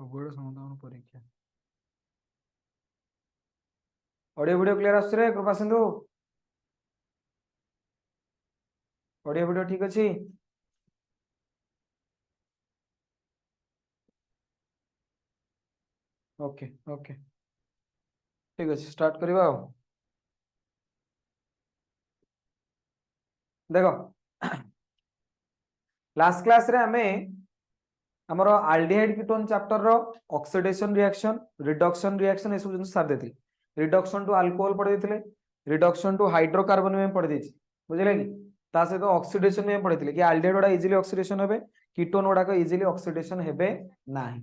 सबुआडे समाधान परीक्षा audio video clear आसुछ रे कृपा सिंधु ऑडियो वीडियो ठीक अछि ओके ओके ठीक अछि स्टार्ट करबा देखो लास्ट क्लास रे हमें हमरो आल्डिहाइड कीटोन चैप्टर रो ऑक्सीडेशन रिएक्शन रिडक्शन रिएक्शन ए सब जिन सार देथि रिडक्शन टू अल्कोहल पढ़ी देथिले रिडक्शन टू हाइड्रोकार्बन में पढ़ी देछि बुझिले कि ता सहित ऑक्सीडेशन में पढ़ी कि आल्डिहाइड गुडा इजीली ऑक्सीडेशन हेबे कीटोन गुडा इजीली ऑक्सीडेशन हेबे नाही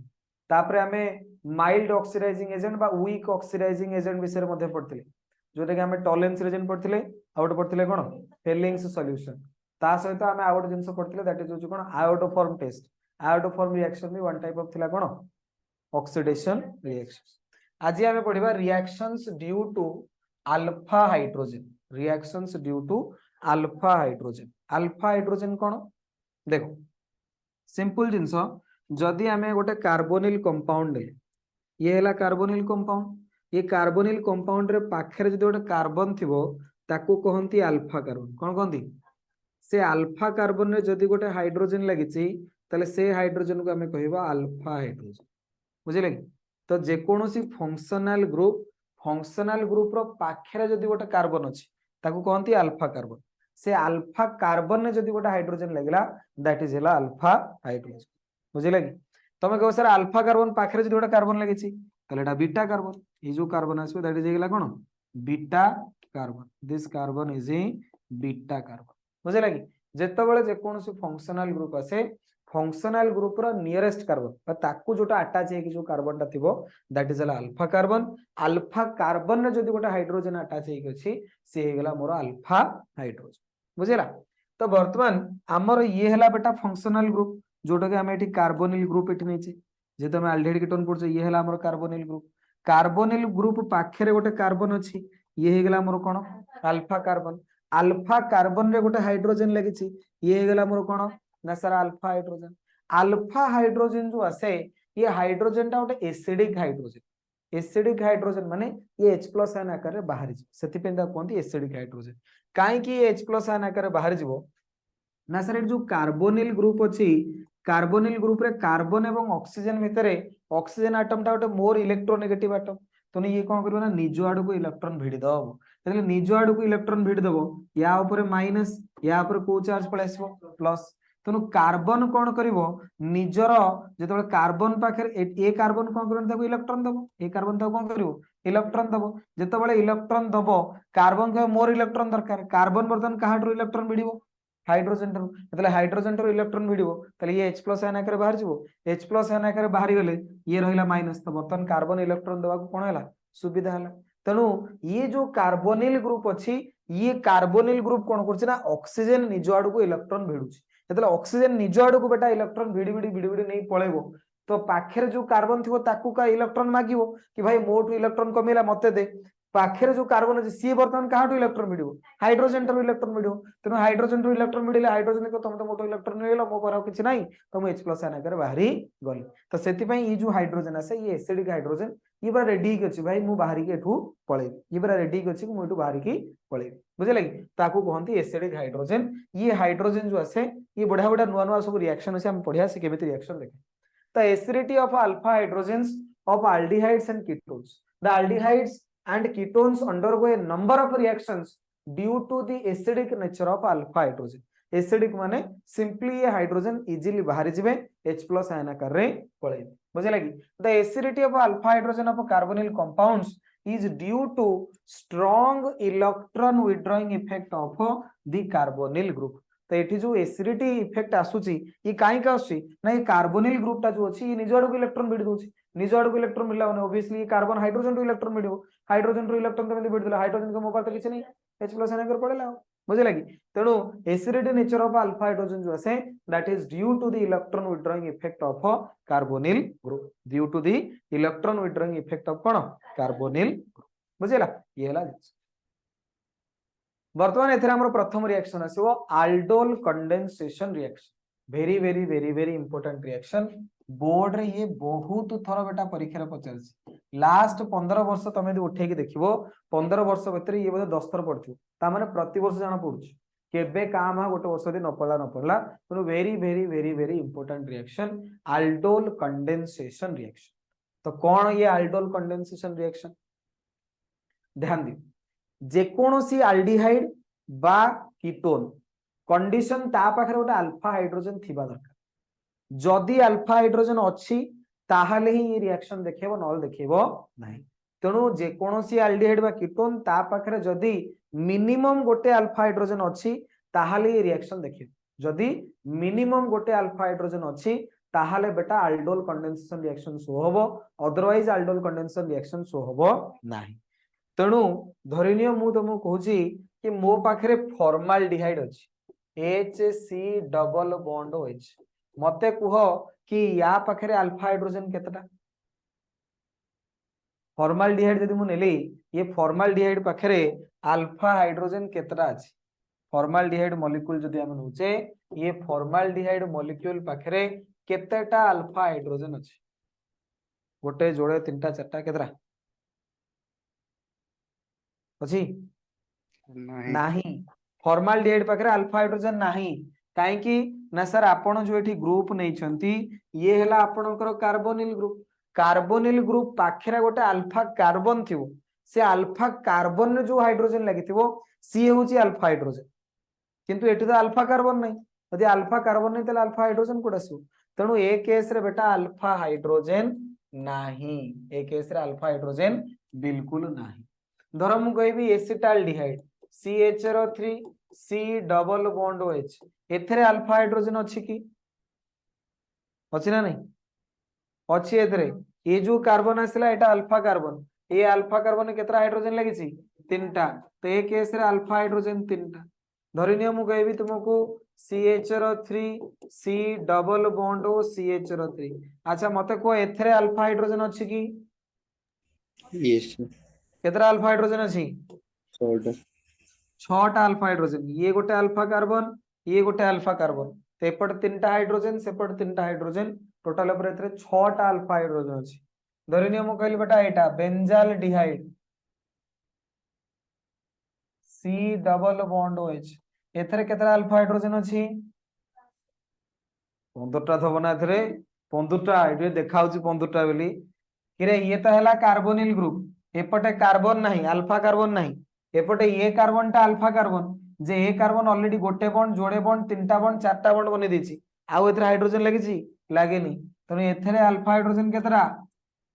तापरे हमें माइल्ड ऑक्सीडाइजिंग एजेंट बा वीक ऑक्सीडाइजिंग एजेंट विषय मध्ये पढ़थिले जोटा कि हमें टॉलेंस रिजन पढ़थिले आउट पढ़थिले कोन फेलिंग्स सॉल्यूशन ता सहित हमें आउट जिंस पढ़थिले दैट इज होची कोन आयोडोफॉर्म टेस्ट आयोडोफॉर्म रिएक्शन भी वन टाइप ऑफ थिला कोन ऑक्सीडेशन रिएक्शन आज हमें पढ़िबा reactions due to alpha hydrogen reactions due to alpha hydrogen कोन देखो सिंपल जिंस जदि हमें गोटे कार्बोनिल कंपाउंड ये हैला कार्बोनिल कंपाउंड ये कार्बोनिल कंपाउंड रे पाखरे जदि गोटे कार्बन थिबो ताकू कहंती अल्फा कार्बन कोन कहंती से अल्फा कार्बन रे जदि गोटे हाइड्रोजन लागिछि ताले से हाइड्रोजन को हमें कहबा अल्फा हाइड्रोजन बुझिले तो जे कोनोसी फंक्शनल ग्रुप रो पाखरे जदि गोटे कार्बन अछि ताकू कहंती अल्फा कार्बन से अल्फा कार्बन ने जदि गोटे हाइड्रोजन लागला दैट इज हैला अल्फा हाइड्रोजन बुझिले कि तमे कहो सर अल्फा कार्बन पाखरे जदि गोटे कार्बन लागिछि ताले एटा बीटा कार्बन ये जो कार्बन आसबे दैट इज हैला कोन beta carbon this carbon is a beta carbon बुझिले कि जेतेबेले जे कोनोसी फंक्शनल ग्रुप आसे फंक्शनल ग्रुप रो नियरेस्ट कार्बन ताकू जोटा अटैच है कि जो कार्बन टा थिबो दैट इज अल्फा कार्बन रे जदि गोटे हाइड्रोजन अटैच है कि से हे गेला मोर अल्फा हाइड्रोजन बुझिला तो वर्तमान हमर ये हला बेटा फंक्शनल ग्रुप जोटा कि हमें एठी कार्बोनिल ग्रुप एठी नेचे जे तमे आल्डिहाइड कीटोन पड़छ ये हला हमर कार्बोनिल ग्रुप पाखरे गोटे कार्बन अछि ये हे गेला मोर कोन अल्फा कार्बन रे गोटे हाइड्रोजन लागिछि ये हे गेला मोर कोन ना सर अल्फा हाइड्रोजन जो आसे ये हाइड्रोजन टा गोटे एसिडिक हाइड्रोजन माने ये H+ आयन आकार रे बाहरी जे सेति पेंदा कोंती एसिडिक हाइड्रोजन काई कि H+ आयन आकार रे बाहरी जीवो ना सर जो कार्बोनिल ग्रुप अछि कार्बोनिल ग्रुप रे कार्बन एवं ऑक्सीजन भितरे ऑक्सीजन एटम टा गोटे मोर इलेक्ट्रोनेगेटिव एटम तो ये कोन करबो ना निज आडू को इलेक्ट्रॉन भिडी दबो तले निज आडू को इलेक्ट्रॉन भिडी दबो या ऊपर माइनस या ऊपर को चार्ज पळे आसबो प्लस तेणु कार्बन कौन करिवो निजर जेतेबेले कार्बन पाखरे ए कार्बन कौन करन ताको इलेक्ट्रॉन दबो ए कार्बन ताको कौन करिवो इलेक्ट्रॉन दबो जेतेबेले इलेक्ट्रॉन दबो कार्बन के मोर इलेक्ट्रॉन दरकार कार्बन बर्तन काहाटरो इलेक्ट्रॉन भिडिवो हाइड्रोजन रो जेतेबेले हाइड्रोजन रो इलेक्ट्रॉन भिडिवो तले ये H+ आयन आकार बाहर जीवो H+ आयन आकार बाहर गले ये रहिला माइनस तो बर्तन कार्बन इलेक्ट्रॉन देबा को कोन हैला सुविधा हैला तेणु ये जो कार्बोनिल ग्रुप अछि ये कार्बोनिल ग्रुप कौन करछि ना ऑक्सीजन निज आडू को इलेक्ट्रॉन भिडुछि जेतले ऑक्सीजन निज आडू को बेटा इलेक्ट्रॉन भिडी नै पळेबो तो पाखरे जो कार्बन थिबो ताकू का इलेक्ट्रॉन मागिवो कि भाई मोटू इलेक्ट्रॉन कमिला मते दे पाखरे जो कार्बन अछि सी बर्तन काहाटू इलेक्ट्रॉन भिडिवो हाइड्रोजन रो इलेक्ट्रॉन भिडिवो तेनो हाइड्रोजन रो इलेक्ट्रॉन भिडिले हाइड्रोजन को तुम तो मोटो इलेक्ट्रॉन नेलो मो पर किछ नाही तो मो H+ आयन आकार बाहरी गली तो सेति पई ई जो हाइड्रोजन आसे ये एसिडिक हाइड्रोजन ये बरा रेडी के अछि भाई मु बाहरी के एठू पळे ये बरा रेडी के अछि मु एठू बाहरी के पळे बुझले कि ताकू कहंती एसिडिक हाइड्रोजन ये हाइड्रोजन जो आसे ये बढ़िया बढ़िया नुवा नुवा सब रिएक्शन अछि हम पढिया से केमिति रिएक्शन देखे the acidity of alpha hydrogens of aldehydes and ketones the aldehydes and ketones undergo a number of reactions due to the acidic nature of alpha hydrogen acidic माने simply ये हाइड्रोजन इजीली बाहर जिवे H+ ion आकार रे पळे बुझे लगी the acidity of alpha hydrogen of carbonyl compounds is due to strong electron withdrawing effect of the carbonyl group तो एठी जो एसिडिटी इफेक्ट आसुची ये काई का आसुची ना ये कार्बोनिल ग्रुप ता जो अछि ये निज आडू को इलेक्ट्रॉन भिडी दोछि निज आडू को इलेक्ट्रॉन मिलला माने ऑब्वियसली कार्बन हाइड्रोजन रो इलेक्ट्रॉन मिडियो हाइड्रोजन रो इलेक्ट्रॉन तमे भिडी देला हाइड्रोजन को मोबाइल तो किछ नहीं H+ आयन कर पड़ेला बुझे लगी तेणु acidity nature of alpha hydrogen जो आसे that is due to the electron withdrawing effect of carbonyl group due to the electron withdrawing effect of कोन कार्बोनिल ग्रुप बुझेला ये हला वर्तमान एथरे हमर प्रथम रिएक्शन आसीबो aldol condensation reaction very very very very important reaction board रे ये बहुत थर बेटा परीक्षा पचार लास्ट 15 वर्ष तुम यदि उठेकी देखिबो 15 वर्ष भीतर ये बोधे 10 थर पड़थि ता माने प्रति वर्ष जाना पड़ुछ केबे काम हा गोटे वर्ष न पड़ला तेणु very very very very important reaction aldol condensation reaction. तो कौन ये आल्डोल कंडेंसेशन रिएक्शन ध्यान दियो जेकोसी आल्डिहाइड बा कीटोन कंडीशन ता पाखरे गोटे अल्फा हाइड्रोजन थिबा दरकार जदि अल्फा हाइड्रोजन अछि ताहाले ही ये रिएक्शन देखेबो नल देखेबो नाही तेणु जेकोसी आल्डिहाइड बा कीटोन ता पाखरे जदि मिनिमम गोटे अल्फा हाइड्रोजन अछि ताहाले ये रिएक्शन देखेबो जदि मिनिमम गोटे अल्फा हाइड्रोजन अछि ताहाले बेटा आल्डोल कंडेंसेशन रिएक्शन शो होबो अदरवाइज आल्डोल कंडेंसेशन रिएक्शन शो होबो नाही। तेणु धरिनियो मु तुमको कहूची कि मो पाखरे फॉर्माल्डिहाइड अछि HC डबल बॉन्ड OH मते कुह कि या पाखरे अल्फा हाइड्रोजन केतटा फॉर्माल्डिहाइड यदि मु नेली ये फॉर्माल्डिहाइड पाखरे अल्फा हाइड्रोजन केतटा अछि फॉर्माल्डिहाइड मॉलिक्यूल जदि हम नउचे ये फॉर्माल्डिहाइड मॉलिक्यूल पाखरे केतेटा अल्फा हाइड्रोजन अछि गोटे जोड़े तीनटा चारटा केतरा अछि नाही फॉर्माल्डिहाइड पाखरे अल्फा हाइड्रोजन नाही काहे कि ना सर आपण जो एठी ग्रुप नै छंती ये हला आपणकर कार्बोनिल ग्रुप पाखरे गोटे अल्फा कार्बन थिवो से अल्फा कार्बन रे जो हाइड्रोजन लागिथिवो सी होची अल्फा हाइड्रोजन किंतु एठी तो अल्फा कार्बन नै यदि अल्फा कार्बन नै तले अल्फा हाइड्रोजन कोड आसु तेणु ए केस रे बेटा अल्फा हाइड्रोजन नाही ए केस रे अल्फा हाइड्रोजन बिल्कुल नाही धर मु कहबी acetaldehyde CH3 C double bond OH एथरे अल्फा हाइड्रोजन अछि कि अछि ना नहीं अछि एथरे ये जो कार्बन आसला एटा अल्फा कार्बन ये अल्फा कार्बन केतरा हाइड्रोजन लागि छि तीनटा तो ए केस रे अल्फा हाइड्रोजन तीनटा धरिनियो मु कहबी तुमको CH3 C double bond O CH3 अच्छा मते को एथरे अल्फा हाइड्रोजन अछि कि यस केतरा अल्फा हाइड्रोजन अछि 6टा अल्फा हाइड्रोजन ये गोटे अल्फा कार्बन ये गोटे अल्फा कार्बन तो एपट तीनटा हाइड्रोजन सेपट तीनटा हाइड्रोजन टोटल ऊपर एथरे 6टा अल्फा हाइड्रोजन अछि धरिनियो मु कहली बेटा एटा benzaldehyde C double bond OH एथरे केतरा अल्फा हाइड्रोजन अछि 15टा थबना एथरे 15टा एटे देखाउची 15टा बेली किरे ये तो हला कार्बोनिल ग्रुप एपटे कार्बन नहीं अल्फा कार्बन नहीं एपटे ये कार्बन टा अल्फा कार्बन जे ए कार्बन ऑलरेडी गोटे बॉन्ड जोड़े बॉन्ड तीनटा बॉन्ड चारटा बॉन्ड बने देछि आउ एथरे हाइड्रोजन लागिछि लागेनी तनो एथरे अल्फा हाइड्रोजन केतरा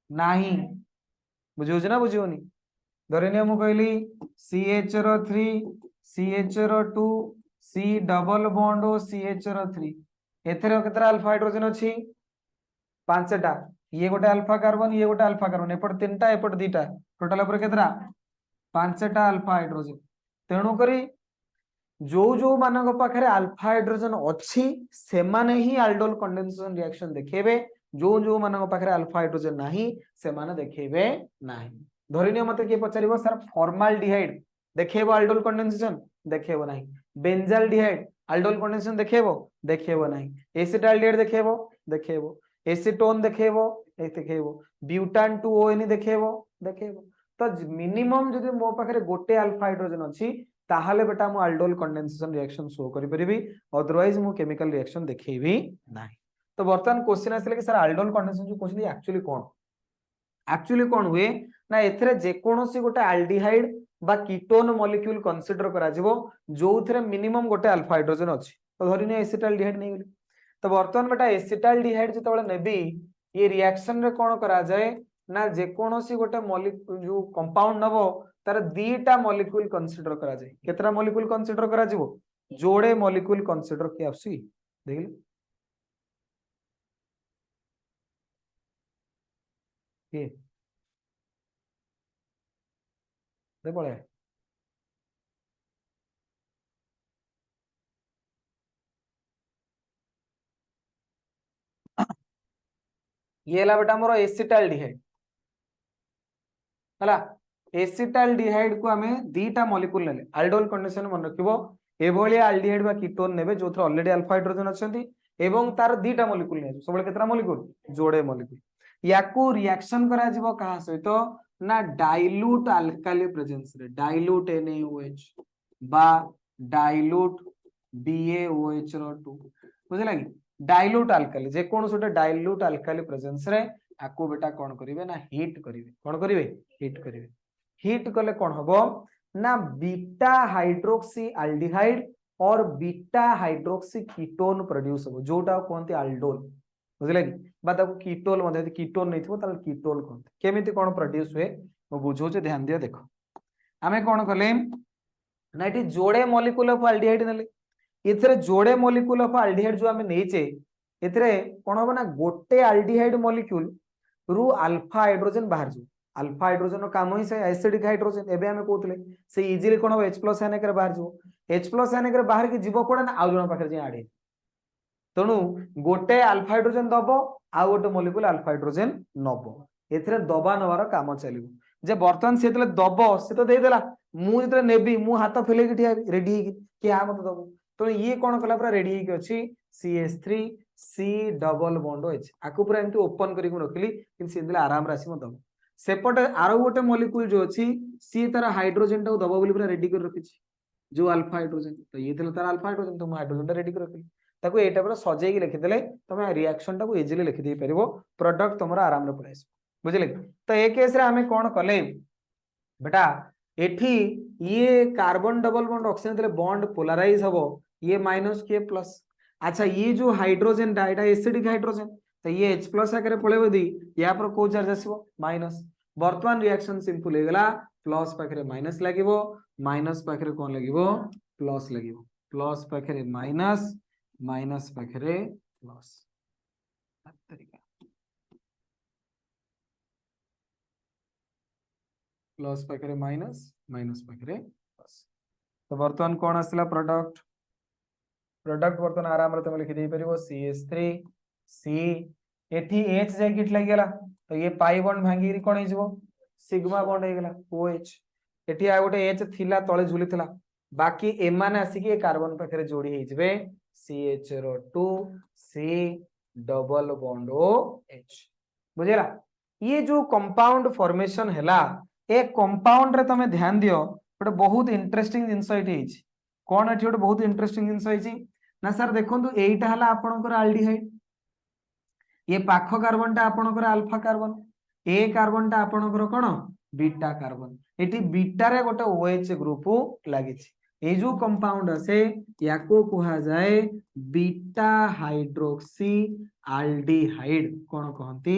नाही बुझियोछ ना बुझियोनी धरिनियो मु कहली CH3 CH2 C double bond O CH3 एथरे केतरा अल्फा हाइड्रोजन अछि पांचटा ये गोटे अल्फा कार्बन ये गोटे अल्फा कार्बन एपट तीनटा एपट दीटा टोटल ऊपर केतरा पांचटा अल्फा हाइड्रोजन तेणु करी जो जो मानक पाखरे अल्फा हाइड्रोजन अछि से माने ही आल्डोल कंडेंसेशन रिएक्शन देखेबे जो जो मानक पाखरे अल्फा हाइड्रोजन नाही से माने देखेबे नाही धरिनियो मते के पचारिबो सर फॉर्माल्डिहाइड देखेबो आल्डोल कंडेंसेशन देखेबो नाही बेंजाल्डिहाइड आल्डोल कंडेंसेशन देखेबो नाही एसिटाल्डिहाइड देखेबो एसीटोन देखेबो ब्यूटान 2ON देखेबो तो मिनिमम जदि मो पाखरे गोटे अल्फा हाइड्रोजन अछि ताहाले बेटा मु आल्डोल कंडेंसेशन रिएक्शन शो करि परिबी अदरवाइज मु केमिकल रिएक्शन देखेबी नाही। तो वर्तमान क्वेश्चन आसले कि सर आल्डोल कंडेंसेशन जो क्वेश्चन एक्चुअली कोन हुए ना एथरे जे कोनोसी गोटे आल्डिहाइड बा कीटोन मॉलिक्यूल कंसीडर करा जिवो जोथरे मिनिमम गोटे अल्फा हाइड्रोजन अछि तो धरिने एसिटाल्डिहाइड नै गेली तो वर्तमान बेटा एसिटाल्डिहाइड जतबेले नेबी ये रिएक्शन रे कोन करा जाय ना जे कोनोसी गोटे मॉलिक्यूल जो कंपाउंड नबो तार दीटा मॉलिक्यूल कंसीडर करा जाय केतरा मॉलिक्यूल कंसीडर करा जिवो जोड़े मॉलिक्यूल कंसीडर के आसी देखिले के दे पळे ये ला बेटा हमरो एसिटाल्डिहाइड हला एसिटाल्डिहाइड को हमें दीटा मॉलिक्यूल नेले आल्डोल कंडीशन मन रखिबो एभली आल्डिहाइड बा कीटोन नेबे जोथरे ऑलरेडी अल्फा हाइड्रोजन अछंती एवं तार दीटा मॉलिक्यूल नै सब केतरा मॉलिक्यूल जोड़े मॉलिक्यूल याकू रिएक्शन करा जिवो कहा सहित ना डाइल्यूट अल्काली प्रेजेंस रे डाइल्यूट NaOH बा डाइल्यूट BaOH रो 2 बुझला कि डाइल्यूट अल्काली जे कोन सोटे डाइल्यूट अल्काली प्रेजेंस रे आकू बेटा कोन करिवे ना हीट करिवे कोन करिवे हीट करिवे हीट कले कोन हबो ना बीटा हाइड्रोक्सी एल्डिहाइड और बीटा हाइड्रोक्सी कीटोन प्रोड्यूस हो जोटा कोनती अल्डोल बुझले कि बा ताको कीटोल मध्ये कीटोन नै थिबो ताल कीटोल कोनते केमिति कोन प्रोड्यूस हुए मो बुझौ जे ध्यान दियो देखो आमे कोन कले ना एटी जोड़े मॉलिक्यूल ऑफ एल्डिहाइड नेले एथरे जोड़े मॉलिक्यूल ऑफ एल्डिहाइड जो आमे नेचे एथरे कोन हो ना गोटे एल्डिहाइड मॉलिक्यूल रु अल्फा हाइड्रोजन बाहर जो अल्फा हाइड्रोजन रो काम ही से एसिडिक हाइड्रोजन एबे हमें कहतले से इजीली कोन हो H+ आने कर बाहर जो H+ आने कर बाहर के जीव कोड ना आउ जण पाखर जे आडे तणु गोटे अल्फा हाइड्रोजन दबो आ गोटे मॉलिक्यूल अल्फा हाइड्रोजन नबो एथरे दबा नवार काम चलिबो जे वर्तमान सेतले दबो से तो दे देला मु जेतले नेबी मु हाथ फेले कि रेडी हे कि आ मत दबो तो ये कोन कला पूरा रेडी हे अछि CH3 C double bond H आकु पूरा एमती ओपन करी को रखली कि से देला आराम रासी मत दबो सेपटे आरो गोटे मॉलिक्यूल जो अछि सी तार हाइड्रोजन टा दबो बोली पूरा रेडी कर रखिछि जो अल्फा हाइड्रोजन तो ये देला तार अल्फा हाइड्रोजन तो हाइड्रोजन टा रेडी कर रखली ताको एटा पूरा सजाई के लिखि देले तमे रिएक्शन टा को इजीली लिखि दे परिबो प्रोडक्ट तमरा आराम रे पड़ाइस बुझले तो ए केस रे हमें कोन कले बेटा एठी ये कार्बन डबल बॉन्ड ऑक्सीजन देले बॉन्ड पोलराइज हबो ये माइनस के प्लस अच्छा ये जो हाइड्रोजन डा एटा एसिडिक हाइड्रोजन तो ये H+ आकर पळेबो दी या पर को चार्ज आसीबो माइनस वर्तमान रिएक्शन सिंपल हे गेला प्लस पाखरे माइनस लागिबो माइनस पाखरे कोन लागिबो प्लस लागिबो प्लस पाखरे माइनस माइनस पाखरे प्लस तरीका प्लस पाखरे माइनस माइनस पाखरे प्लस तो वर्तमान कोन आसला प्रोडक्ट प्रोडक्ट वर्तमान आराम रे तुम लिखि दे परिबो CH3 C एठी H जाय किट लागि गेला तो ये पाई बॉन्ड भांगी रि कोन हे जबो सिग्मा बॉन्ड हे गेला OH एठी आ गोटे H थिला तळे झुली थिला बाकी एमाने आसी के कार्बन पाखरे जोडी हे जबे CH रो 2 C डबल बॉन्ड OH बुझेला ये जो कंपाउंड फॉर्मेशन हैला ए कंपाउंड रे तमे ध्यान दियो गोटे बहुत इंटरेस्टिंग जिंस एठी हिची कोन एठी गोटे बहुत इंटरेस्टिंग जिंस हिची ना सर देखंतु एइटा हला आपनकर एल्डिहाइड ये पाख कार्बन टा आपनकर अल्फा कार्बन ए कार्बन टा आपनकर कोन बीटा कार्बन एठी बीटा रे गोटे OH ग्रुप लागिछि ए जो कंपाउंड असे याको कहा जाए बीटा हाइड्रोक्सी एल्डिहाइड कोन कहंती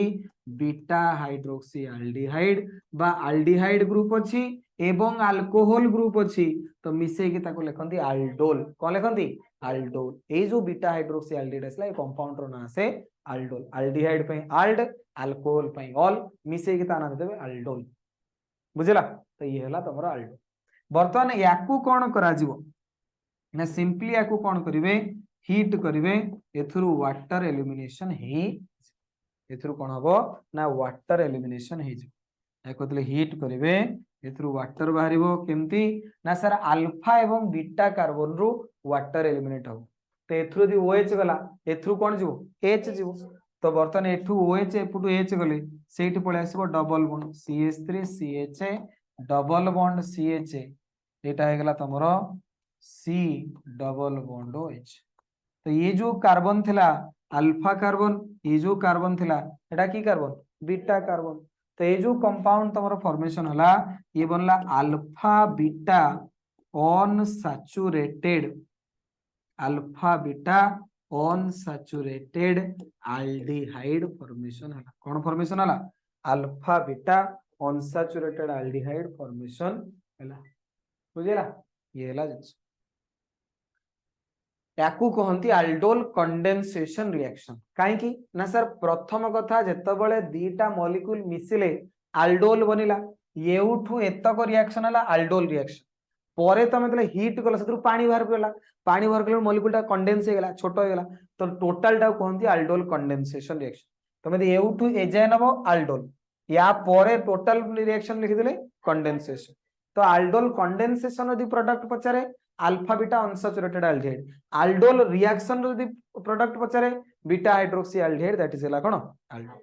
बीटा हाइड्रोक्सी एल्डिहाइड बा एल्डिहाइड ग्रुप अछि एवं अल्कोहल ग्रुप अछि तो मिसे के ताको लेखंती एल्डोल कोन लेखंती एल्डोल ए जो बीटा हाइड्रोक्सी एल्डिहाइड असला ए कंपाउंड रो ना से एल्डोल एल्डिहाइड पे एल्ड अल्कोहल पे ऑल मिसे के ता नाम देबे एल्डोल बुझला तो ये हला तमरा एल्डोल वर्तमान याकू कोन करा जिवो ना सिंपली याकू कोन करिवे हीट करिवे एथुरु वाटर एलिमिनेशन हे एथुरु कोन हबो ना वाटर एलिमिनेशन हे जिवो याकोतले हीट करिवे एथुरु वाटर बाहरिबो केमती ना सर अल्फा एवं बीटा कार्बन रु वाटर एलिमिनेट हो तो एथुरु दि OH गला एथुरु कोन जिवो H जिवो तो बर्तन एठू OH एपुटू H गले सेठी पळे आसीबो double bond CH3 CH double bond CH एटा हे गला तमरो C डबल बॉन्ड OH तो ये जो कार्बन थिला अल्फा कार्बन ये जो कार्बन थिला एटा की कार्बन बीटा कार्बन तो ये जो कंपाउंड तमरो फॉर्मेशन हला ये बनला alpha beta unsaturated alpha beta unsaturated aldehyde formation हला कोन फॉर्मेशन हला alpha beta unsaturated aldehyde formation हला बुझेला ये हला जिंस याकू कहंती एल्डोल कंडेंसेशन रिएक्शन काहे की ना सर प्रथम कथा जेतबेले दीटा मॉलिक्यूल मिसिले एल्डोल बनिला येउठू एतक रिएक्शन हला एल्डोल रिएक्शन परे तमे तले हीट कला सतरु पानी बाहर गेला पानी बाहर गेला मॉलिक्यूल टा कंडेंस हे गेला छोटो हे गेला तो टोटल टा कहंती एल्डोल कंडेंसेशन रिएक्शन तमे येउठू एजाय नबो एल्डोल या परे टोटल रिएक्शन लिखि देले कंडेंसेशन तो आल्डोल कंडेंसेशन यदि प्रोडक्ट पचारे alpha beta unsaturated aldehyde, aldol reaction यदि प्रोडक्ट पचारे beta hydroxy aldehyde that is हला कोन आल्डोल।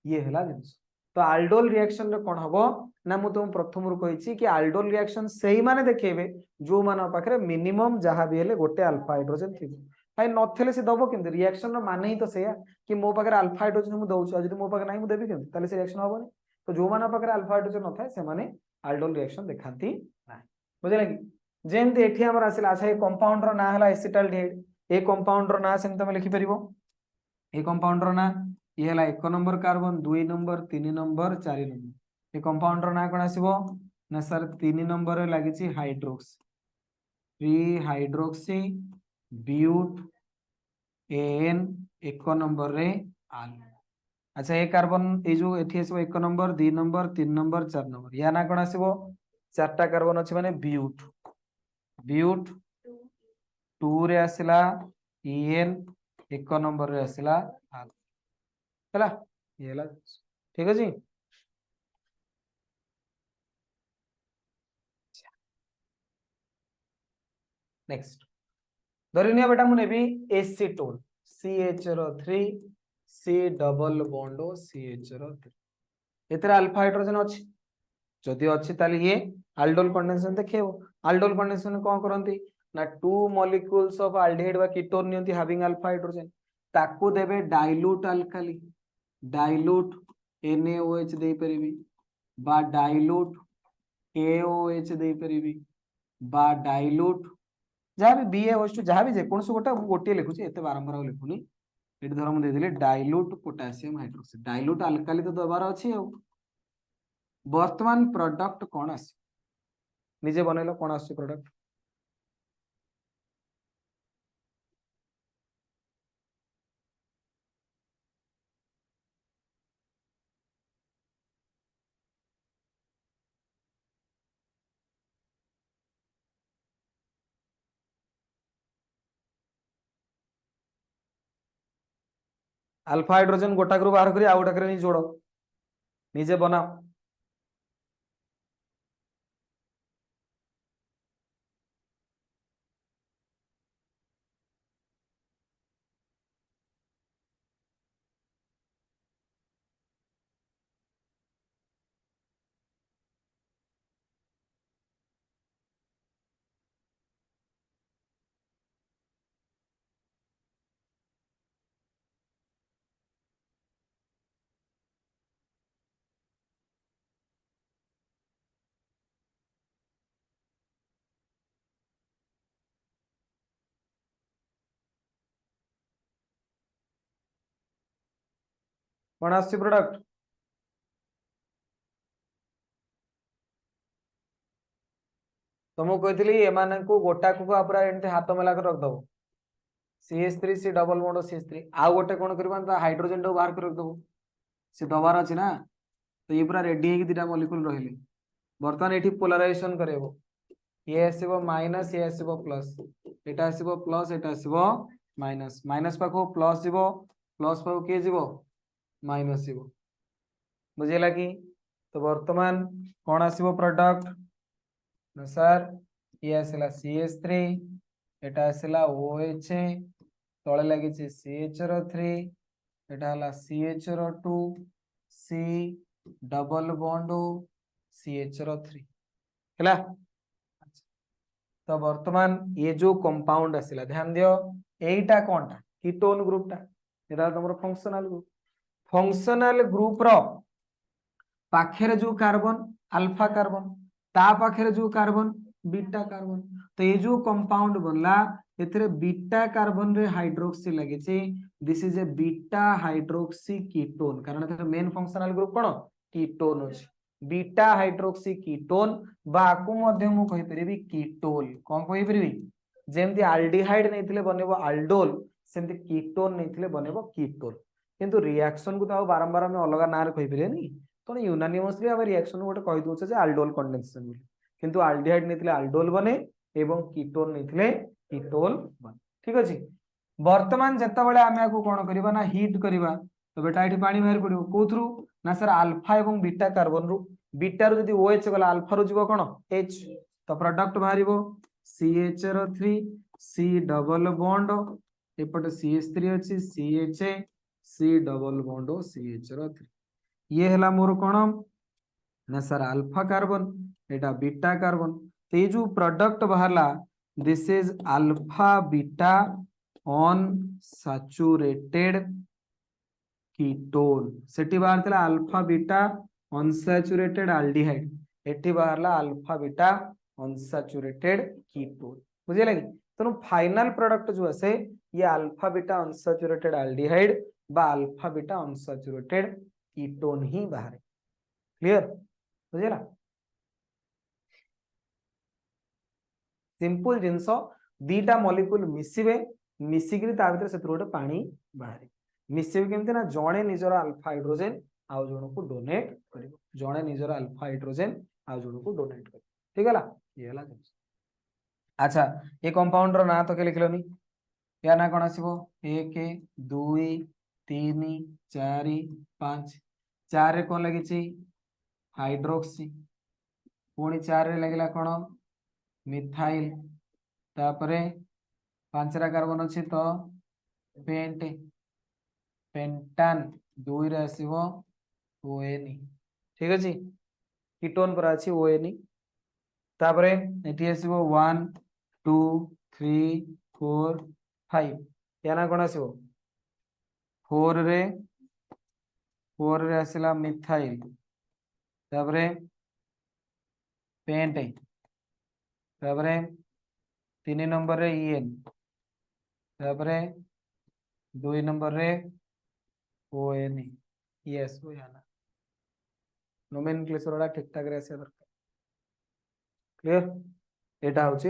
ये हला जिंस तो आल्डोल रिएक्शन रे कोन हबो ना मु तुम प्रथम रु कहिछि कि आल्डोल रिएक्शन सेही माने देखेबे जो माने पाखरे मिनिमम जहा भी हेले गोटे अल्फा हाइड्रोजन थिबो भाई नथले से दबो किंतु रिएक्शन रो माने ही तो सेया कि मो पाखरे अल्फा हाइड्रोजन मु दउछ जदि मो पाखरे नाही मु देबी किंतु ताले से रिएक्शन हबोनी। तो जो माने पाखरे अल्फा हाइड्रोजन न थाए से माने आल्डोल रिएक्शन देखांती नाही बुझले कि जेमति एठी हमर आसिला अच्छा ए कंपाउंड रो ना हला एसिटाल्डिहाइड ए कंपाउंड रो ना सेम तमे लिखि परिबो ए कंपाउंड रो ना ये हला 1 number carbon 2 number 3 number 4 number ए कंपाउंड रो ना कोन आसीबो ना सर 3 नंबर रे लागि छि हाइड्रोक्स 3 हाइड्रोक्सी ब्यूट एन 1 नंबर रे आल। अच्छा ए कार्बन ए जो एठी आसीबो 1 नंबर 2 नंबर 3 नंबर 4 नंबर या ना कोन आसीबो चारटा कार्बन अछि माने ब्यूट ब्यूट 2 रे आसिला एन 1 नंबर रे आसिला आल हला ये हला ठीक अछि। नेक्स्ट धरिनिया बेटा मु नेबी acetone CH3 C double bond O CH3 एतरा अल्फा हाइड्रोजन अछि जदि अछि ताली ये आल्डोल कंडेंसेशन देखेबो आल्डोल कंडेंसेशन कोन करंती ना 2 मॉलिक्यूल्स ऑफ एल्डिहाइड बा कीटोन नियंती हैविंग अल्फा हाइड्रोजन ताकू देबे डाइल्यूट अल्कली डाइल्यूट NaOH दे परिबी बा डाइल्यूट KOH दे परिबी बा डाइल्यूट जहाँ भी BaOH जहाँ भी जे कोन से गोटे लिखुची एते बारंबार लिखुनी एटी धर मु दे देली dilute potassium hydroxide dilute alkali तो दबार अछि हो वर्तमान प्रोडक्ट कोन आसी निजे बनैलो कोन आसी प्रोडक्ट अल्फा हाइड्रोजन गोटा ग्रुप बाहर करी आ गोटा करे जोड़ो निजे बनाओ कोन आसी प्रोडक्ट तुमको कहती एमान को गोटा को पूरा एमती हाथ मेला कर रख दबो CH3 C double bond CH3 आ गोटे कोन करबा हाइड्रोजन को बाहर कर रख दबो से दबार अछि ना तो ये पूरा रेडी है कि दिटा मॉलिक्यूल रहिले वर्तमान एठी पोलराइजेशन करेबो ये आसीबो माइनस ये आसीबो plus iota आसीबो plus iota आसीबो minus minus पाखो प्लस जीवो प्लस पाखो के जीवो माइनस जीवो बुझिला कि तो वर्तमान कोन आसीबो प्रोडक्ट ना सर ये आसीला CH3 एटा आसीला OH तळे लागि छि CH3 एटा हला CH2 C double bond CH3 हला। तो वर्तमान ये जो कंपाउंड आसिला ध्यान दियो एटा कोनटा कीटोन ग्रुप टा एटा तमरो फंक्शनल ग्रुप रो पाखेरे जो कार्बन अल्फा कार्बन ता पाखेरे जो कार्बन बीटा कार्बन तो ये जो कंपाउंड बनला एथरे बीटा कार्बन रे हाइड्रोक्सी लागि छि this is a beta hydroxy ketone कारण एथरे मेन फंक्शनल ग्रुप कोन कीटोन अछि बीटा हाइड्रोक्सी कीटोन बाकु मध्य मु कहि परिबी कीटोल कोन कहि परिबी जेमति एल्डिहाइड नैथिले बनेबो आल्डोल सेमति कीटोन नैथिले बनेबो कीटोल किंतु रिएक्शन को तो बारंबार हम अलग नार कहि परिबेनी तो यूनानिमसली हम रिएक्शन गोटे कहि दोछ जे आल्डोल कंडेंसेशन बोली किंतु एल्डिहाइड नैथिले आल्डोल बने एवं कीटोन नैथिले कीटोल बने ठीक अछि। वर्तमान जत्ता बेले आमे आकु कोन करबा ना हीट करबा तो बेटा एठी पानी बाहर पड़िबो कोथरू ना सर अल्फा एवं बीटा कार्बन रु बीटा रो जदी OH गला अल्फा रो जीवो कोन H तो प्रोडक्ट बाहरिबो CH3 C डबल बॉन्ड एपटे CH3 अछि CHA C double bond CH3 ये हला मोर कोन ना सर अल्फा कार्बन एटा बीटा कार्बन तो ये जो प्रोडक्ट बाहरला this is alpha beta unsaturated ketone सेठी बाहर थिला अल्फा बीटा अनसैचुरेटेड एल्डिहाइड एठी बाहरला अल्फा बीटा अनसैचुरेटेड कीटोन बुझे लगी तो फाइनल प्रोडक्ट जो है ये अल्फा बीटा अनसैचुरेटेड एल्डिहाइड बा अल्फा बीटा अनसैचुरेटेड कीटोन ही बाहर क्लियर बुझेला सिंपल जिंस दीटा मॉलिक्यूल मिसिबे मिसिकरी ता भीतर से गोटे पानी बाहर मिसिबे केमते ना जणे निजर अल्फा हाइड्रोजन आउ जण को डोनेट करिवो जणे निजर अल्फा हाइड्रोजन आउ जण को डोनेट करिवो ठीक हला ये हला जिंस अच्छा ये कंपाउंड रो ना तो के लिखलोनी या ना कोन आसीबो 1 2 3 4 5 4 रे कोन लागि छि हाइड्रोक्सी पुणी 4 रे लागिला कोन मिथाइल तापरे 5 रा कार्बन अछि तो पेंट पेंटान 2 रे आसीबो ON ठीक अछि कीटोन पर अछि ON तापरे एठी आसीबो 1 2 3 4 5 याना कोन आसीबो 4 रे आसीला मिथाइल तापरे पेंट तापरे 3 नंबर रे EN तापरे 2 नंबर रे ON यस वो याना नोमेनक्लेचर वाला ठीक ठाक रे आसे दरकार क्लियर एटा होची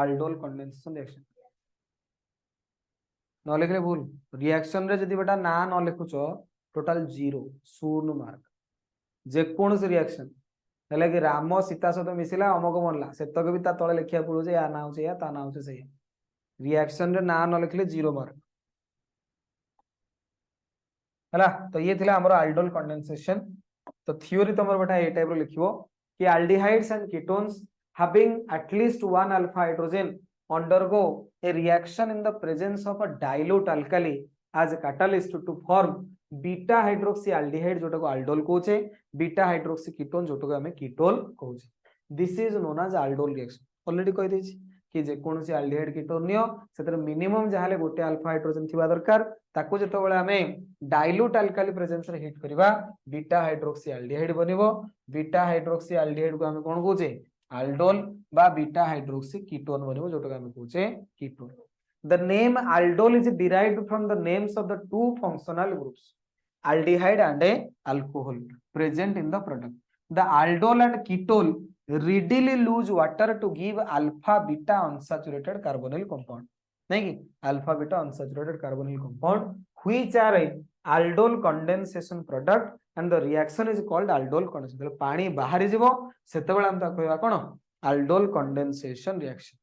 aldol कंडेंसेशन रिएक्शन न लिखले भूल रिएक्शन रे जदी बेटा ना न लिखुचो टोटल 0 शून्य मार्क जे कोन से रिएक्शन हेले कि राम सीता सहित मिसिला अमक बनला सेतक भी ता तळे लिखिया पड़ो जे या ना होचे या ता ना होचे सही रिएक्शन रे ना न लिखले 0 मार्क हला तो ये थिला हमर aldol कंडेंसेशन तो थ्योरी तमर बेटा ए टाइप रो लिखिबो कि aldehydes and ketones having at least one alpha hydrogen undergo a reaction in the presence of a dilute alkali as a catalyst to form beta hydroxy aldehyde जोटा को aldol कहूचे beta hydroxy ketone जोटा को हमें ketol कहूचे this is known as aldol reaction already कहि देछि कि जे कोनसी aldehyde ketone नियो सेतर मिनिमम जहाले गोटे अल्फा हाइड्रोजन थिबा दरकार ताको जतो बेला हमें डाइल्यूट अल्काली प्रेजेंस रे हिट करबा बीटा हाइड्रोक्सी एल्डिहाइड बनिबो बीटा हाइड्रोक्सी एल्डिहाइड को हमें कोन कहूचे aldol बा बीटा हाइड्रोक्सी कीटोन बनिबो जोटा हमें कहूचे ketone the name aldol is derived from the names of the two functional groups aldehyde and a alcohol present in the product the aldol and ketone readily lose water to give alpha beta unsaturated carbonyl compound नहीं कि alpha beta unsaturated carbonyl compound which are a aldol condensation product and the reaction is called aldol condensation पानी बाहरी जीवो सेतेबेला हम ता कहबा कोन aldol condensation reaction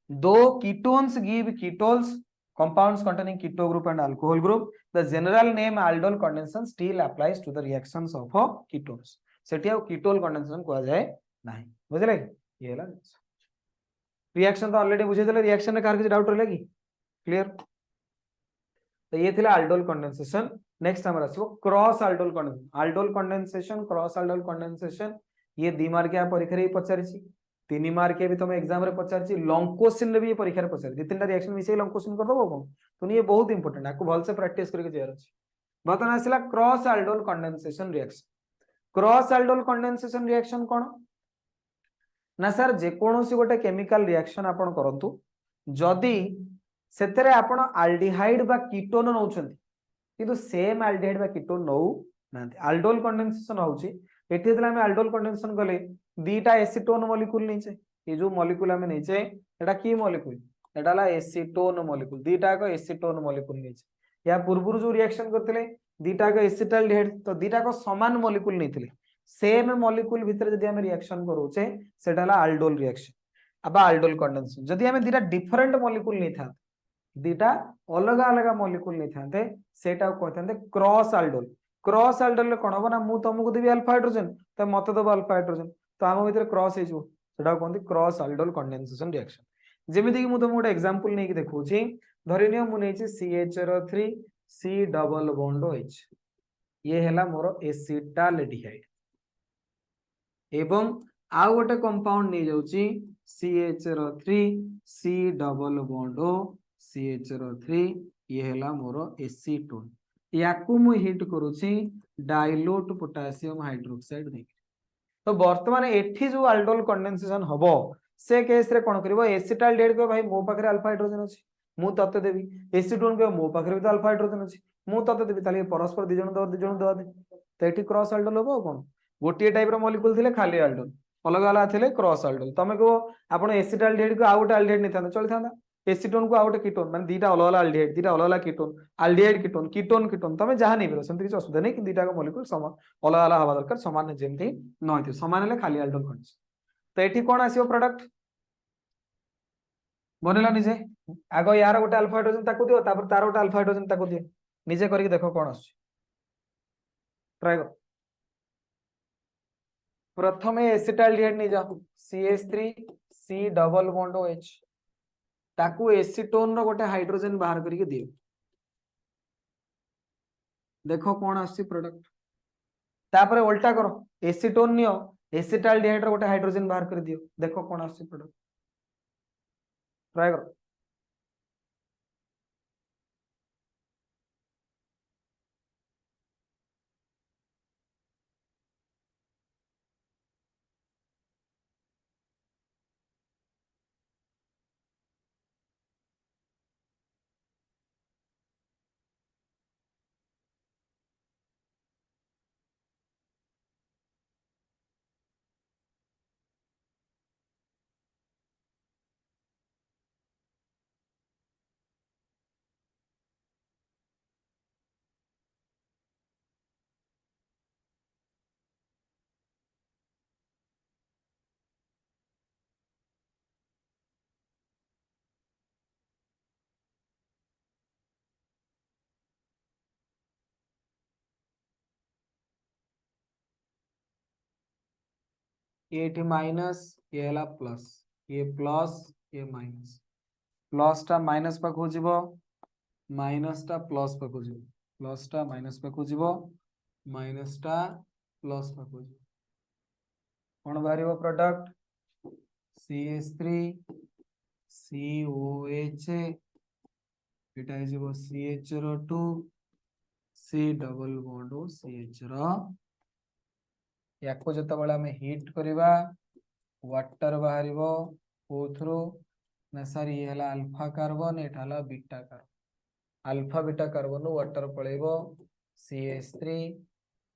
though ketones give ketols compounds containing keto group and alcohol group the general name aldol condensation still applies to the reactions of ketones सेठी आ ketol condensation कहआ जाए नाही बुझले ये हला रिएक्शन तो ऑलरेडी बुझे देले रिएक्शन रे कार के डाउट रहले की क्लियर तो ये थिला aldol कंडेंसेशन नेक्स्ट हमर आसबो cross aldol condensation cross aldol condensation ये 2 मार्क के परीक्षा रे पचारछि 3 मार्क के भी तुम एग्जाम रे पचारछि लॉन्ग क्वेश्चन रे भी परीक्षा रे पचारछि तीनटा रिएक्शन मिसे लॉन्ग क्वेश्चन कर दबो कोन तो ये बहुत इंपोर्टेंट आपको भल से प्रैक्टिस करके जेयर अछि बतन आसिला cross aldol condensation reaction cross aldol condensation reaction कोन ना सर जे कोनोसी गोटे केमिकल रिएक्शन आपण करंतु जदी सेतरे आपण एल्डिहाइड बा कीटोन नउछंती किंतु सेम एल्डिहाइड बा कीटोन नउ नांती aldol कंडेंसेशन होउची एठी देला हम aldol कंडेंसेशन गले दीटा एसीटोन मॉलिक्यूल नीचे ये जो मॉलिक्यूल हमें नीचे एटा की मॉलिक्यूल एटा ला एसीटोन मॉलिक्यूल दीटा को एसीटोन मॉलिक्यूल नीचे या पूर्वरु जो रिएक्शन करथिले दीटा को एसिटाल्डिहाइड तो दीटा को समान मॉलिक्यूल नैथिले सेम मॉलिक्यूल भीतर जदी हम रिएक्शन करूचे सेटा ला aldol रिएक्शन अब aldol कंडेंसेशन जदी हम दीटा डिफरेंट मॉलिक्यूल नै था दीटा अलग अलग मॉलिक्यूल नै थाते सेटा कहथांते क्रॉस aldol क्रॉस आल्डेल कौन हम ना मु तुमको देवी अल्फा हाइड्रोजन तो मत दब अल्फा हाइड्रोजन तो आम भीतर क्रॉस हो कहते क्रॉस आल्डोल कंडेनसेशन रिएक्शन जमीती कि मुझे गोटे एग्जांपल नहीं देखो धरी मुझे CH3 C double bond OH ये है मोर एसिटाल्डिहाइड एवं आउ गोटे कंपाउंड नहीं जाउची CH3 C double bond O CH3 ये है मोर एसीटोन याकू मु हिट करूची डाइल्यूट पोटेशियम हाइड्रोक्साइड दे तो वर्तमान एठी जो अल्डोल कंडेंसेशन हबो से केस रे कोन करबो एसिटाल्डिहाइड को भाई मो पाखरे अल्फा हाइड्रोजन अछि मु तते देबी एसीटोन को मो पाखरे भी तो अल्फा हाइड्रोजन अछि मु तते देबी ताले परस्पर दि जण दवा दे तो एठी क्रॉस अल्डोल हबो कोन गोटे टाइप रो मॉलिक्यूल थिले खाली अल्डोल अलग अलग थिले क्रॉस अल्डोल तमे को आपण एसिटाल्डिहाइड को आउट अल्डिहाइड नि थांदा चली थांदा एसीटोन को आउट कीटोन माने दीटा अलग अलग अल्डिहाइड दीटा अलग अलग ketone aldehyde ketone ketone ketone तमे जहां नहीं बेरो सेमति किछ असुविधा नहीं कि दीटा को मॉलिक्यूल समान अलग अलग हवा दरकार समान जेमति नय समान हेले खाली अल्डोल कंडीशन तो एठी कोन आसीबो प्रोडक्ट बनेला निजे आगो यार गोटे अल्फा हाइड्रोजन ताकू दियो तापर तार गोटे अल्फा हाइड्रोजन ताकू दियो निजे करके देखो कोन आसी ट्राई करो प्रथमे एसिटाल्डिहाइड नि जाओ CH3 C double bond OH ताकू एसीटोन रो गोटे हाइड्रोजन बाहर करके दियो देखो कोन आसी प्रोडक्ट तापर उल्टा करो एसीटोन नियो एसिटाल्डिहाइड रो गोटे हाइड्रोजन बाहर कर दियो देखो कोन आसी प्रोडक्ट ट्राई करो ये माइनस ये हला प्लस ये माइनस प्लस टा माइनस पाखु जीवो माइनस टा प्लस पाखु जीवो प्लस टा माइनस पाखु जीवो माइनस टा प्लस पाखु जीवो कोन बाहरिबो प्रोडक्ट CH3 COH एटा जीवो CH रो 2 C double bond O CH रो याको जत बळे हमें हीट करबा वाटर बाहरिबो कोथरो ना सर ये हला अल्फा कार्बन एटा हला beta carbon alpha beta carbon water पळेबो CH3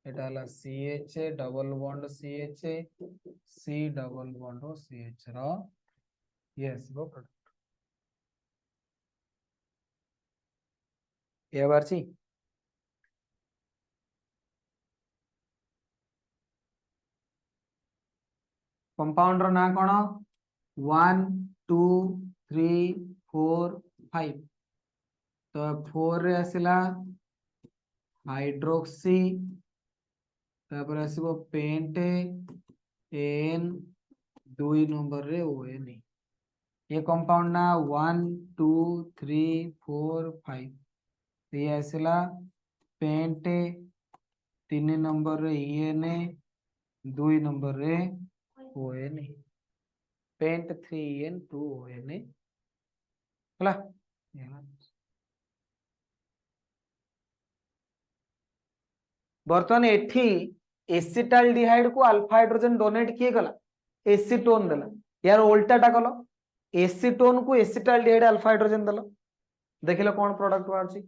एटा हला CH double bond CH C double bond CH रो यस गो प्रोडक्ट ये बारची कंपाउंड रो ना कोन 1 2 3 4 5 तो 4 रे आसिला हाइड्रोक्सी तापर आसीबो पेंट एन 2 नंबर रे ON ये कंपाउंड ना 1 2 3 4 5 ये आसिला पेंट 3 नंबर रे EN 2 नंबर रे ON पेंट 3 EN 2 ON हला बर्तमान एठी एसिटाल्डिहाइड को अल्फा हाइड्रोजन डोनेट किए गला एसीटोन देला यार उल्टाटा कलो एसीटोन को एसिटाल्डिहाइड अल्फा हाइड्रोजन देला देखिलो कोन प्रोडक्ट बाहरची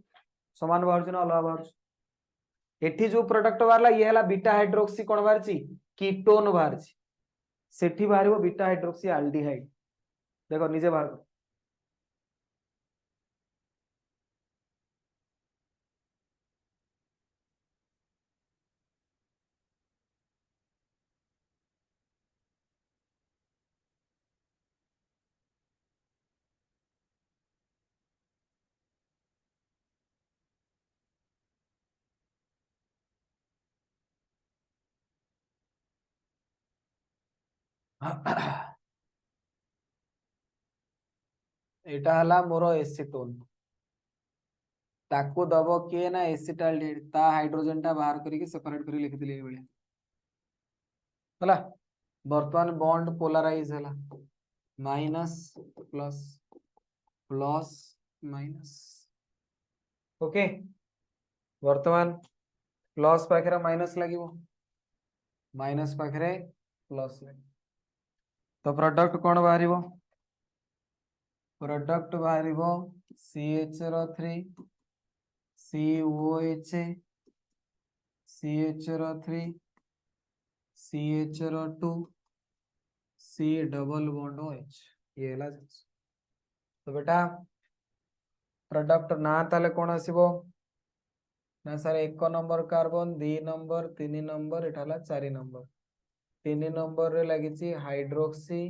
समान बाहरची ना अलग बाहरची एठी जो प्रोडक्ट बाहरला ये हला बीटा हाइड्रोक्सी कोन बाहरची कीटोन बाहरची सेठी बाहरिबो बीटा हाइड्रोक्सी एल्डिहाइड देखो निजे बाहर करो एटा हला मोर एसीटोन ताकू दबो किए ना एसिटाल्डिहाइड ता हाइड्रोजन टा बाहर करके सेपरेट करके लिखि दिले बेले हला वर्तमान बॉन्ड पोलराइज हला minus plus plus minus okay वर्तमान प्लस पाखरे माइनस लागिवो माइनस पाखरे प्लस लागिवो तो प्रोडक्ट कोन बाहरिवो प्रोडक्ट बाहरिवो CH3 COH CH3 CH2 C double bond OH ये हला तो बेटा प्रोडक्ट ना ताले कोन आसीबो ना sir 1 number carbon 2 number 3 number एटा हला 4 नंबर 3 नंबर रे लागिची हाइड्रोक्सी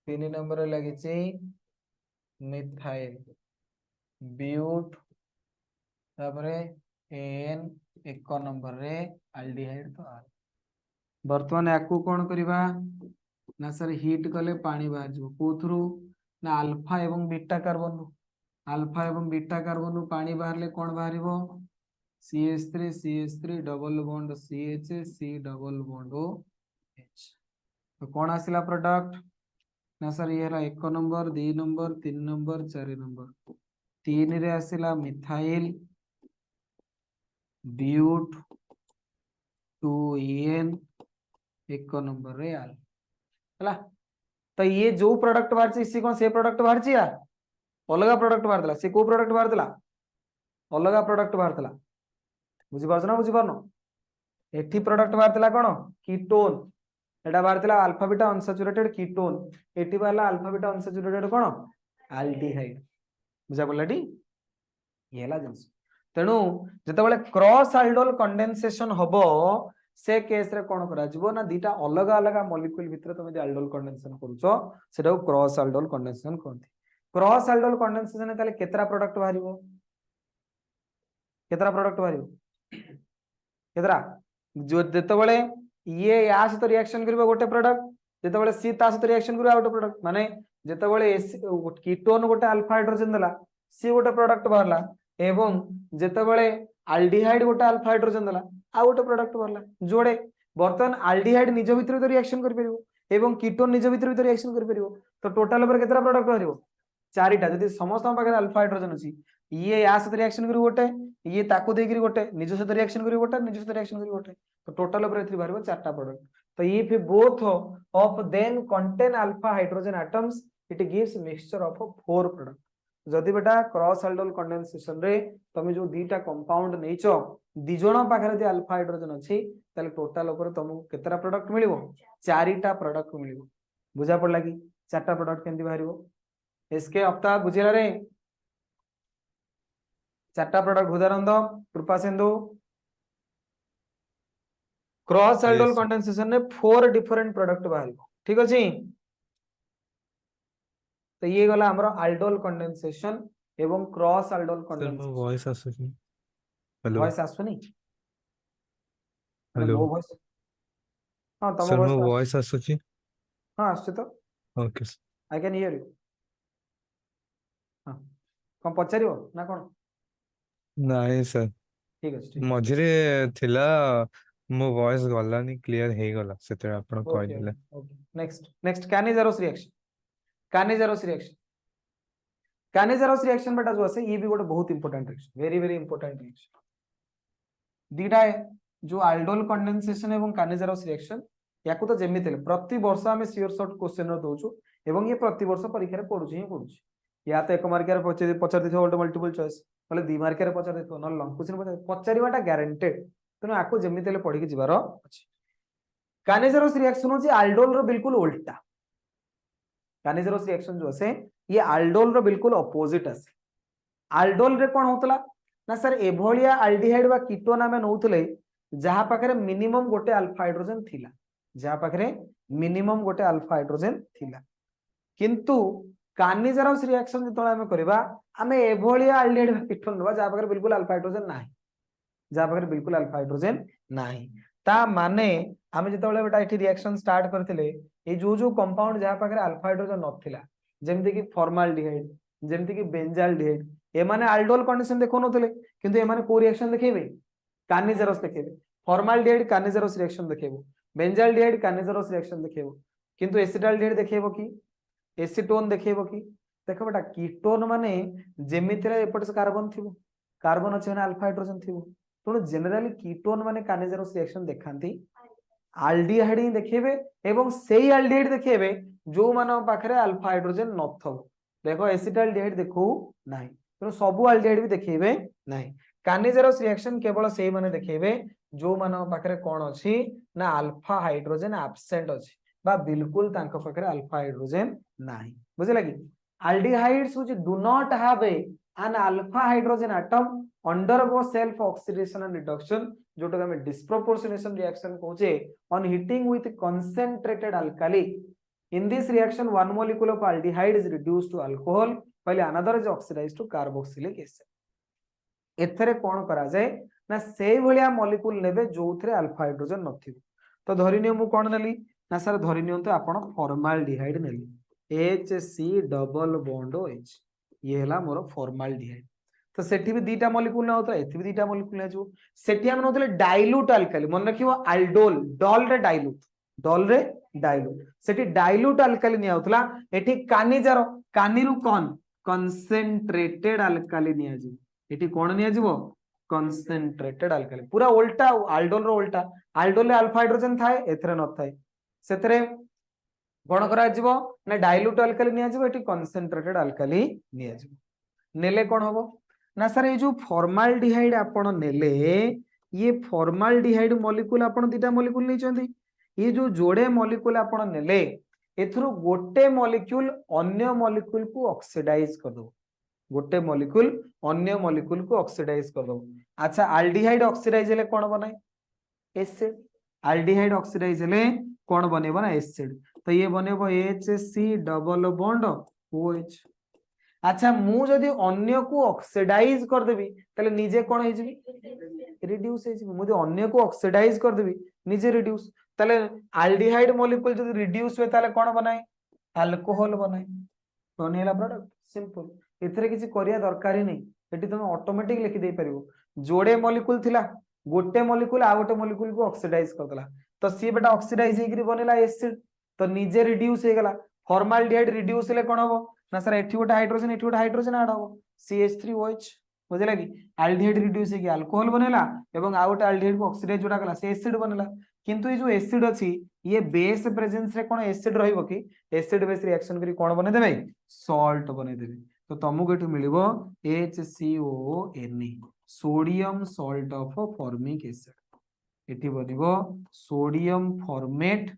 3 नंबर रे लागिची मिथाइल ब्यूट तापरे एन 1 नंबर रे एल्डिहाइड तो आ वर्तमान याकू कोन करिबा ना सर हीट कले पानी बाहर जो कोथरू ना अल्फा एवं बीटा कार्बन अल्फा एवं बीटा कार्बन पानी बाहरले कोन बाहरिबो CH3 double bond CH C double bond OH तो कौन आसिला प्रोडक्ट ना सर ये रहा 1 नंबर 2 नंबर 3 नंबर 4 नंबर 3 रे आसिला मिथाइल ब्यूट 2En 1 नंबर रे आल हला तो ये जो प्रोडक्ट बाहर सी कौन से प्रोडक्ट बाहर छी या अलग प्रोडक्ट बाहर दिला से को प्रोडक्ट बाहर दिला अलग प्रोडक्ट बाहर दिला बुझी पारछ ना बुझी पारनो एठी प्रोडक्ट बाहर दिला कोन कीटोन एटा बाहर दिला अल्फा बीटा अनसैचुरेटेड कीटोन एठी बाहरला अल्फा बीटा अनसैचुरेटेड कोन एल्डिहाइड बुझा पड़लाटी ये हला जंस तेनु जतबेले क्रॉस आल्डोल कंडेंसेशन हबो से केस रे कोन करा जिवो ना दीटा अलग अलग मॉलिक्यूल भितर तुम जे आल्डोल कंडेंसेशन करूछो सेटा क्रॉस आल्डोल कंडेंसेशन कहंती क्रॉस आल्डोल कंडेंसेशन ताले केतरा प्रोडक्ट बाहरिबो केतरा प्रोडक्ट बाहरिबो केतरा जो जतबेले ये या सहित रिएक्शन करिबो गोटे प्रोडक्ट जतबेले सी ता सहित रिएक्शन करिबो गोटे प्रोडक्ट माने जतबेले कीटोन गोटे अल्फा हाइड्रोजन देला सी गोटे प्रोडक्ट बाहरला एवं जतबेले एल्डिहाइड गोटे अल्फा हाइड्रोजन देला आ गोटे प्रोडक्ट बाहरला जोड़े बर्तमान एल्डिहाइड निज भितर तो रिएक्शन कर परिबो एवं कीटोन निज भितर रिएक्शन कर परिबो तो टोटल ऊपर केतरा प्रोडक्ट बाहरिबो चारिटा जदि समस्त पाखे अल्फा हाइड्रोजन अछि ये या सहित रिएक्शन करी गोटे ये ताको देकरी गोटे निज सहित रिएक्शन करी गोटे निज सहित रिएक्शन करी गोटे तो टोटल ऊपर एथि बाहरिबो चारटा प्रोडक्ट तो if both of them contain alpha hydrogen atoms it gives mixture of 4 product जदि बेटा क्रॉस आल्डोल कंडेंसेशन रे तमे जो दीटा कंपाउंड नेचो दि जण पाखरे जे अल्फा हाइड्रोजन अछि ताले टोटल ऊपर तुमको केतरा प्रोडक्ट मिलिबो चारिटा प्रोडक्ट मिलिबो बुझा पड़ला कि चारटा प्रोडक्ट केंति बाहरिबो इसके हफ्ता बुझिला रे चारटा प्रोडक्ट उदाहरण दो Kripa Sindhu cross aldol Yes, sir. Condensation ने 4 डिफरेंट प्रोडक्ट बाहरिबो ठीक अछि तो ये गला हमरो आल्डोल कंडेंसेशन एवं cross aldol Sir, my condensation voice आସୁଛି हेलो वॉइस आसुनी अरे हेलो मो वॉइस हां तम सर वॉइस ମୋ तो voice आସୁଛି हां आसु तो okay sir I can hear you हां कम पचारियो ना कोन ନାଇଁ सर ठीक अछि ମଝିରେ ଥିଲା ମୋ voice ଗଲାନି କ୍ଲିୟର ହେଇଗଲା ସେତେବେଳେ ଆପଣ ओके କହିଦେଲେ okay next next Cannizzaro reaction Cannizzaro reaction Cannizzaro reaction बेटा जो আছে ये भी गोटे बहुत important reaction very very important reaction दीटा है जो आल्डोल कंडेंसेशन एवं कैनिजेरोस रिएक्शन याकू तो जेमिति प्रति वर्ष आमे सियोर शॉर्ट क्वेश्चन रो दोछु एवं ये प्रति वर्ष परीक्षा रे पढुछि ही पढुछि या तो 1 मार्क रे पचार दिथो गोटे मल्टीपल चॉइस बोले 2 मार्क रे पचार दिथो न लॉन्ग क्वेश्चन पचारिबाटा गारंटेड तनो आकू जेमिति ले पढि के जिबार अछि कैनिजेरोस रिएक्शन होछि आल्डोल रो बिल्कुल उल्टा कैनिजेरोस रिएक्शन जो আছে ये आल्डोल रो बिल्कुल अपोजिट আছে आल्डोल रे कोन होतला ना सर एभोलिया एल्डिहाइड बा कीटोन आमे नउथले जहा पाखरे मिनिमम गोटे अल्फा हाइड्रोजन थिला जहा पाखरे मिनिमम गोटे अल्फा हाइड्रोजन थिला किंतु कैनिजेरोस रिएक्शन जतोला आमे करबा आमे एभोलिया एल्डिहाइड बा कीटोन बा जहा पाखरे बिल्कुल अल्फा हाइड्रोजन नाही जहा पाखरे बिल्कुल अल्फा हाइड्रोजन नाही ता माने आमे जेतेबेले बेटा एठी रिएक्शन स्टार्ट करथिले ए जो कंपाउंड जहा पाखरे अल्फा हाइड्रोजन नथिला जेमति कि फॉर्माल्डिहाइड जेमति कि बेंजाल्डिहाइड ए माने आल्डोल कंडीशन देखो नथिले किंतु ए माने को रिएक्शन देखेबे कानिजेरस देखेबे फॉर्माल्डिहाइड कानिजेरस रिएक्शन देखेबो बेंजाल्डिहाइड कानिजेरस रिएक्शन देखेबो किंतु एसिटाल्डिहाइड देखेबो कि एसीटोन देखेबो कि देखो बेटा कीटोन माने जेमितिला एपटे से कार्बन थिबो कार्बन अछि माने अल्फा हाइड्रोजन थिबो तो जनरली कीटोन माने कानिजेरस रिएक्शन देखांती आल्डिहाइड ही देखेबे एवं सेही आल्डिहाइड देखेबे जो मानो पाखरे अल्फा हाइड्रोजन नथो देखो एसिटाल्डिहाइड देखो नाही तो सब आल्डिहाइड भी देखेबे नाही कानिजेरस रिएक्शन केवल सेही माने देखेबे जो मानो पाखरे कोन अछि ना अल्फा हाइड्रोजन एब्सेंट अछि बा बिल्कुल तांको पाखरे अल्फा हाइड्रोजन नाही बुझिला कि aldehydes which do not have an alpha hydrogen atom undergo self oxidation and reduction जोटा हमें disproportionation reaction कहूचे on heating with concentrated alkali in this reaction one molecule of aldehyde is reduced to alcohol while another is oxidized to carboxylic acid एथरे कोन करा जाय ना सेही भलिया molecule नेबे जोथरे alpha hydrogen नथिबो तो धरिनियो मु कोन नेली ना सर धरिनियो तो आपण फॉर्माल्डिहाइड नेली HC डबल बॉन्ड OH ये हला मोर फॉर्माल्डिहाइड तो सेठी भी दीटा मॉलिक्यूल ना होता एथि भी दीटा मॉलिक्यूल ना जो सेठी हम नोतले डाइल्यूट अल्काली मन रखिबो अल्डोल डॉल रे डाइल्यूट सेठी डाइल्यूट अल्काली निया होतला एठी कानिजार कानिरु कोन कंसंट्रेटेड अल्काली निया जी एठी कोन निया जीवो कंसंट्रेटेड अल्काली पूरा उल्टा अल्डोल रो उल्टा अल्डोल रे अल्फा हाइड्रोजन थाए एथरे न थाए सेतरे कोन करा जीवो ना डाइल्यूट अल्काली निया जीवो एठी कंसंट्रेटेड अल्काली निया जीवो नेले कोन होबो ना सर ये जो फॉर्माल्डिहाइड आपण नेले ये फॉर्माल्डिहाइड मॉलिक्यूल आपण दीटा मॉलिक्यूल नै चंदी ये जो जोड़े मॉलिक्यूल आपण नेले एथरो गोटे मॉलिक्यूल अन्य मॉलिक्यूल को ऑक्सीडाइज कर दो गोटे मॉलिक्यूल अन्य मॉलिक्यूल को ऑक्सीडाइज कर दो अच्छा अल्डिहाइड ऑक्सीडाइज हेले कोन बनाय एसिड अल्डिहाइड ऑक्सीडाइज हेले कोन बनेबो ना एसिड तो ये बनेबो HC डबल बॉन्ड OH अच्छा मु जदी अन्य को ऑक्सीडाइज कर देबी तले निजे कोन हे जिवि रिड्यूस हे जिवि मु जदी अन्य को ऑक्सीडाइज कर देबी निजे रिड्यूस तले अल्डिहाइड मॉलिक्यूल जदी रिड्यूस होय तले कोन बनाय अल्कोहल बनाय बनेला प्रोडक्ट सिंपल एथरे किछि करिया दरकार ही नै एटी तुम ऑटोमेटिक लिखि दे परिबो जोड़े मॉलिक्यूल थिला गोटे मॉलिक्यूल आ गोटे मॉलिक्यूल को ऑक्सीडाइज कर देला तो सी बेटा ऑक्सीडाइज हेकरी बनेला एसिड तो निजे रिड्यूस हे गेला फॉर्माल्डिहाइड रिड्यूस हेले कोन होबो ना सर एठी गोटे हाइड्रोजन ऐड हो CH3OH बुझिला कि अल्डिहाइड रिड्यूस हे कि अल्कोहल बनेला एवं आ गोटे अल्डिहाइड को ऑक्सीडाइज जोडा गला से एसिड बनेला किंतु ये जो एसिड अछि ये बेस प्रेजेंस रे कोन एसिड रहइबो कि एसिड बेस रिएक्शन करी कोन बने देबे सॉल्ट बने देबे तो तमु केठु मिलिबो HCONe sodium salt of formic acid एठी बनिबो सोडियम फॉर्मेट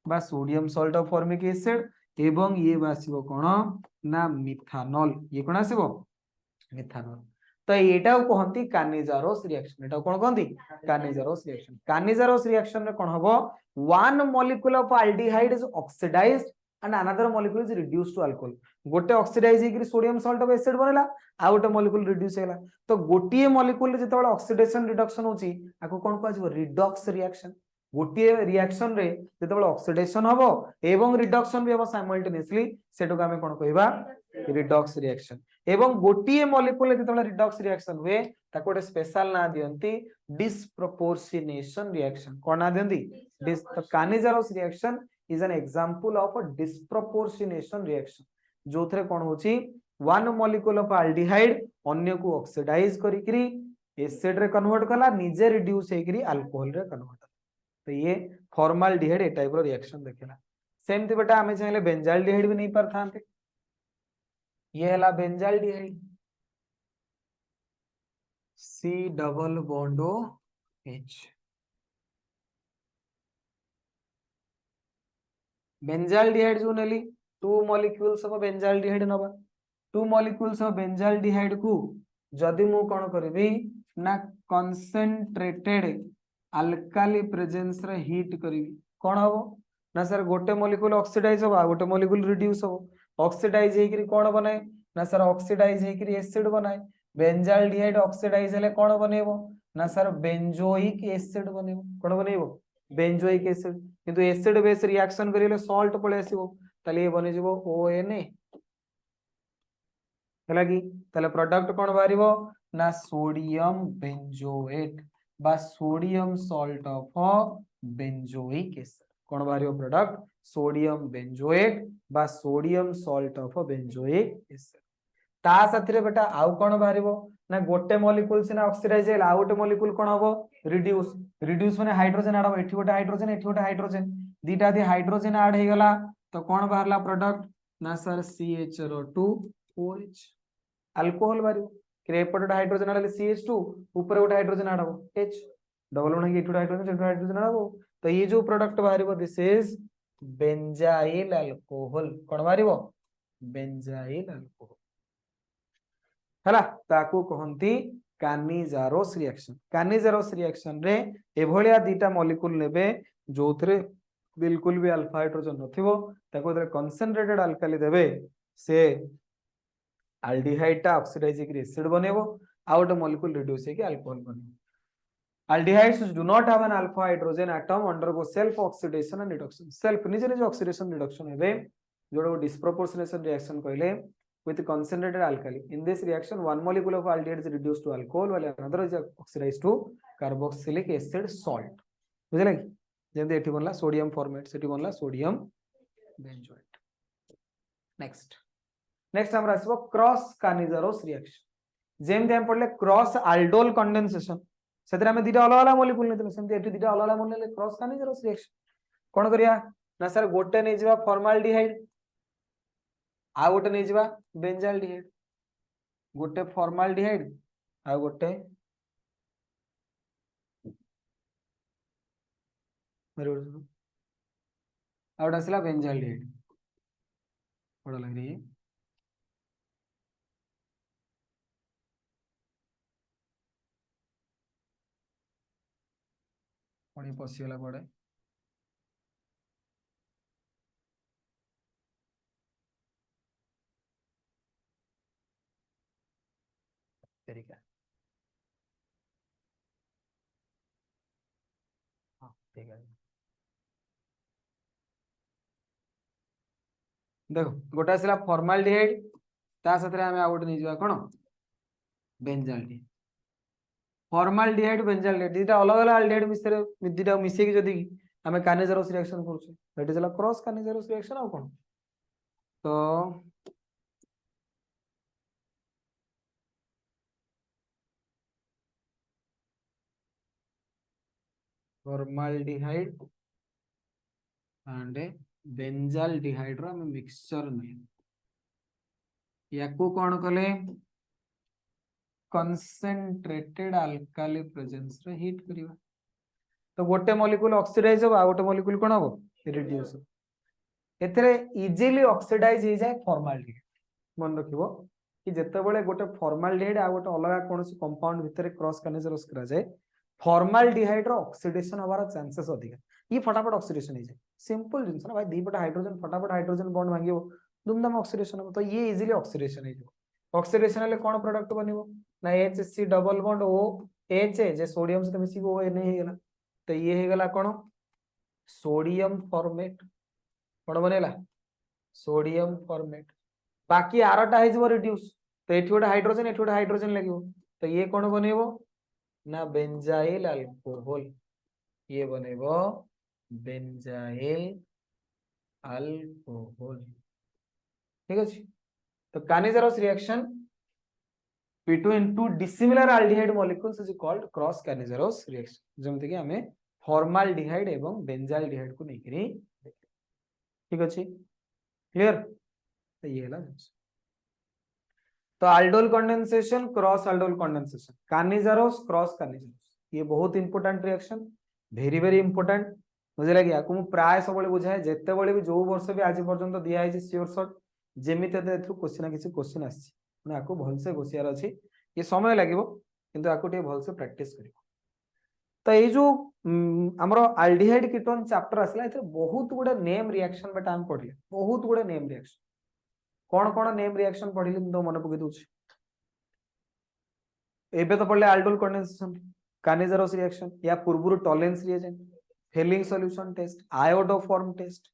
बा sodium salt of formic acid एवं ये बासिबो कोन ना मिथानॉल ये कोन आसीबो मिथानॉल तो एटा कहंती कानिजारोस रिएक्शन एटा कोन कहंती कानिजारोस रिएक्शन रे कोन हबो one molecule of aldehyde is oxidised and another molecule is reduced to alcohol गोटे ऑक्सीडाइज हेकरी सोडियम सॉल्ट ऑफ एसिड बनेला आ गोटे मॉलिक्यूल रिड्यूस हेला तो गोटिए मॉलिक्यूल जेतेबेले ऑक्सीडेशन रिडक्शन होची आको कोन कहजिबो रिडॉक्स रिएक्शन गोटिए रिएक्शन रे जेतेबेले ऑक्सीडेशन हबो एवं रिडक्शन भी हबो साइमल्टेनियसली सेटो का हमें कोन कहबा रिडॉक्स रिएक्शन एवं गोटिए मॉलिक्यूल जेतेबेले रिडॉक्स रिएक्शन हुए ताको गोटे स्पेशल ना दियंती डिस्प्रोपोर्शनेशन रिएक्शन कोन ना दियंती तो Cannizzaro reaction is an example of a disproportionation reaction जोथरे कोन होची वन मॉलिक्यूल ऑफ अल्डिहाइड अन्य को ऑक्सीडाइज करिकरी एसिड रे कन्वर्ट कला निजे रिड्यूस हेकरी अल्कोहल रे कन्वर्ट तो ये फॉर्माल्डिहाइड ए टाइप रो रिएक्शन देखेला सेमति बेटा हमें चाहिले बेंजाल्डिहाइड भी नहीं परथांते ये हला benzaldehyde C double bond OH benzaldehyde जो नेली टू मॉलिक्यूल्स ऑफ बेंजाल्डिहाइड नबा टू मॉलिक्यूल्स ऑफ बेंजाल्डिहाइड को जदी मु कोन करबी ना कंसंट्रेटेड अल्काली प्रेजेंस रे हीट करबी कोन हबो ना सर गोटे मॉलिक्यूल ऑक्सीडाइज होबा गोटे मॉलिक्यूल रिड्यूस होबो ऑक्सीडाइज हेकरी कोन बनाए ना सर ऑक्सीडाइज हेकरी एसिड बनाए बेंजाल्डिहाइड ऑक्सीडाइज हेले कोन बनेबो ना सर बेंजोइक एसिड बनेबो कोन बनेबो बेंजोइक एसिड किंतु एसिड बेस रिएक्शन करिले सॉल्ट पळे आसीबो ताले बने जिवो ONA हैला कि ताले प्रोडक्ट कोन बारिबो ना सोडियम बेंजोएट बा sodium salt of benzoic acid कोन बारिबो प्रोडक्ट सोडियम बेंजोएट बा sodium salt of benzoic acid ता साथरे बेटा आउ कोन बारिबो ना गोटे मॉलिक्यूल सिना ऑक्सीडाइज हेला आ गोटे मॉलिक्यूल कोन हबो रिड्यूस रिड्यूस माने हाइड्रोजन ऐड हबो एठी गोटे हाइड्रोजन दीटा दी हाइड्रोजन ऐड हे गला तो कोन बारला प्रोडक्ट ना सर CH2OH अल्कोहल बारिबो कि एपटे हाइड्रोजन ऐड CH2 ऊपर गोटे हाइड्रोजन ऐड हबो H डबल बॉन्ड एठी हाइड्रोजन ऐड हबो तो ये जो प्रोडक्ट बारिबो दिस इज बेंजाइल अल्कोहल कोन बारिबो बेंजाइल अल्कोहल हला ताकू कहंती कानिजारोस रिएक्शन रे एभलिया दीटा मॉलिक्यूल नेबे जोथरे बिल्कुल भी अल्फा हाइड्रोजन नथिबो ताको दरे कंसंट्रेटेड अल्काली देबे से aldehyde टा ऑक्सीडाइजिक एसिड बनेबो आउट मॉलिक्यूल रिड्यूस हे कि alcohol बनेबो aldehydes do not have an alpha hydrogen atom undergo self oxidation and reduction self निजे निजे ऑक्सीडेशन रिडक्शन हेबे जोडो डिस्प्रोपोर्शनेशन रिएक्शन कहले with concentrated alkali in this reaction one molecule of aldehyde is reduced to alcohol while another is oxidized to carboxylic acid salt बुझले कि जेंते एठी बनला sodium format सेठी बनला sodium benzoate next हमरा आसीबो cross Cannizzaro reaction जेंते हम पडले cross आल्डोल condensation सेतरे हम दिटा अलग अलग मॉलिक्यूल नेतले सेंते एठी दिटा अलग अलग मॉलिक्यूल क्रॉस कानिजारोस रिएक्शन कोन करिया ना सर गोटे नै जिवा फॉर्माल्डिहाइड आ गोटे नै जिवा बेंजाल्डिहाइड गोटे फॉर्माल्डिहाइड आ गोटे आउट आसला बेंजाल्डिहाइड बड़ा लग रही है पानी पसिगला पड़े तरीका हाँ ठीक है देखो गोटा आसला फॉर्माल्डिहाइड ता साथरे हमें आ गोटे नै जिवा कोन बेंजाल्डिहाइड फॉर्माल्डिहाइड बेंजाल्डिहाइड दीटा अलग अलग अल्डिहाइड मिसरे दीटा मिसे कि जदी हमें कानिजारोस रिएक्शन करछु that is a cross Cannizzaro reaction आ कोन तो फॉर्माल्डिहाइड एंड बेंजाल्डिहाइड रो हमें मिक्सचर नै याकू कोन कले कंसंट्रेटेड अल्काली प्रेजेंस रे हीट करिवा तो गोटे मॉलिक्यूल ऑक्सीडाइज हो आ गोटे मॉलिक्यूल कोन हो रिड्यूस एतरे इजीली ऑक्सीडाइज हो जाए फॉर्माल्डिहाइड मन रखिबो कि जते बेले गोटे फॉर्माल्डिहाइड आ गोटे अलग कोनोसी कंपाउंड भितरे क्रॉस कानिजारोस करा जाए फॉर्माल्डिहाइड रो ऑक्सीडेशन होबार चांसेस अधिक ये फटाफट ऑक्सीडेशन हो जाए सिंपल जिंस ना भाई दीपटा हाइड्रोजन फटाफट हाइड्रोजन बॉन्ड भांगियो धूमधाम ऑक्सीडेशन हो तो ये इजीली ऑक्सीडेशन हो जाए ऑक्सीडेशन ले कोन प्रोडक्ट बनिबो ना HC double bond O H जे सोडियम से मिसी को नहीं हे गेला तो ये हे गेला कोन सोडियम फॉर्मेट कोन बनेला सोडियम फॉर्मेट बाकी आरटा हे जबो रिड्यूस तो एठी गोटे हाइड्रोजन लागिवो तो ये कोन बनेबो ना बेंजाइल अल्कोहल ये बनेबो बेंजाइल अल्कोहल ठीक अछि तो Cannizzaro reaction between two dissimilar aldehyde molecules is called cross Cannizzaro reaction जेमते कि हमें फॉर्माल्डिहाइड एवं बेंजाल्डिहाइड को नेकरी ठीक अछि क्लियर तो ये हला तो aldol condensation cross आल्डोल condensation कानिजारोस cross कानिजारोस ये बहुत इंपोर्टेंट रिएक्शन वेरी इंपोर्टेंट बुझे लगे याकू मु प्राय सब बुझाए जेते बळे भी जो वर्ष भी आज पर्यंत दिया है श्योर शॉट जेमिते एथु क्वेश्चन किसी क्वेश्चन आसी ना आकू भलसे घोषियार अछि ये समय लागिवो किंतु आकू टे भलसे प्रैक्टिस करिवो तो ये जो हमरो एल्डिहाइड कीटोन चैप्टर आसला एथे बहुत गुडे नेम रिएक्शन बेटा हम पढले बहुत गुडे नेम रिएक्शन कोन नेम रिएक्शन पढिले तो मन पके दोछ एबे तो पढले आल्डोल कंडेंसेशन कानिजारोस रिएक्शन या पूर्वरु Tollens reagent Fehling solution test, iodoform test,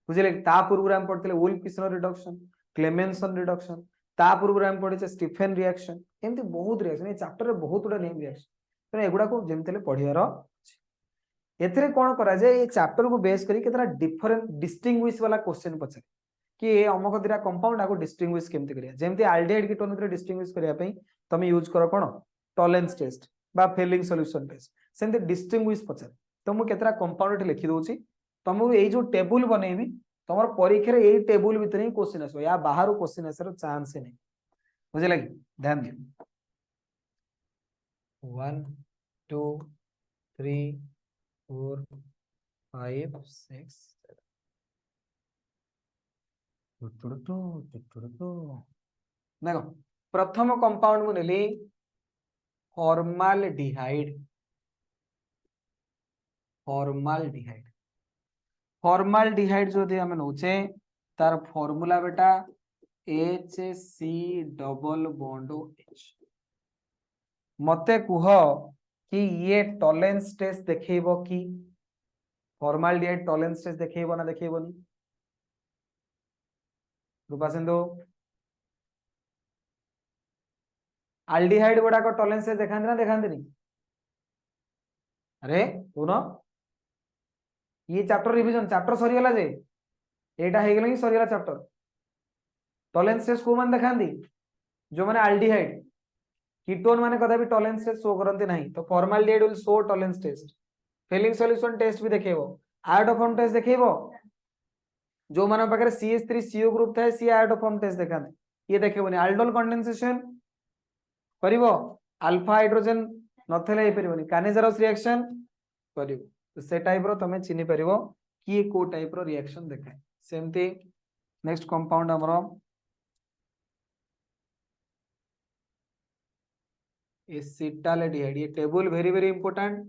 बुझिले ता पूर्व हम पढ़ते Wolff Kishner reduction, Clemmensen reduction, ता पूर्व हम पढ़े स्टीफेन रिएक्शन, एमती बहुत रिएक्शन ए चैप्टर रे बहुत गुडा नेम रिएक्शन तो एगुडा को जेमतेले पढियार एथिरे कोन करा जाय ए चैप्टर को बेस करी केतरा डिफरेंट डिस्टिंग्विश वाला क्वेश्चन पछे कि ए अमक दिरा कंपाउंड आको डिस्टिंग्विश केमते करिया जेमती एल्डिहाइड कीटोन भितर डिस्टिंग्विश करिया पई तमे यूज करो कोन टॉलेंस टेस्ट बा फेलिंग सॉल्यूशन टेस्ट सेमते डिस्टिंग्विश पछे तो मु केतरा कंपाउंड लिखि दोची तुमको ए जो टेबल बनेबी तुमर परीक्षा रे ए टेबल भीतर ही क्वेश्चन आसो या बाहर क्वेश्चन आसर चांस नहीं बुझे लगी ध्यान दियो 1 2 3 4 5 6 देखो प्रथम कंपाउंड मु नेली फॉर्मालडिहाइड फॉर्मालडिहाइड फॉर्मालडिहाइड जो हम नौचे तार फॉर्मूला बेटा HC डबल बॉन्ड H मते कुह कि ये टॉलेंस टेस्ट देखेबो कि फॉर्मालडिहाइड टॉलेंस टेस्ट देखेबो ना देखेबोनी रूपा सिंधु एल्डिहाइड गुडा को टॉलेंस टेस्ट देखांती ना देखांती नहीं अरे सुनो ये चैप्टर रिवीजन चैप्टर सरी गला जे एटा हे गेला ही सरी गला चैप्टर टॉलेंस टेस्ट को मान देखांती जो माने एल्डिहाइड कीटोन माने कदा भी टॉलेंस टेस्ट शो करंती नहीं तो formaldehyde will show Tollens test Fehling solution test भी देखेबो आयोडोफॉर्म टेस्ट देखेबो जो माने पाखरे CH3CO ग्रुप थाए सी आयोडोफॉर्म टेस्ट देखाने ये देखेबोनी aldol कंडेंसेशन करिवो अल्फा हाइड्रोजन नथले हे परिबोनी कानेजरस रिएक्शन करिवो तो से टाइप रो तमे चिनि परिवो कि को टाइप रो रिएक्शन देखाय सेमती नेक्स्ट कंपाउंड हमरो एसिटाल्डिहाइड ये टेबल वेरी वेरी इंपोर्टेंट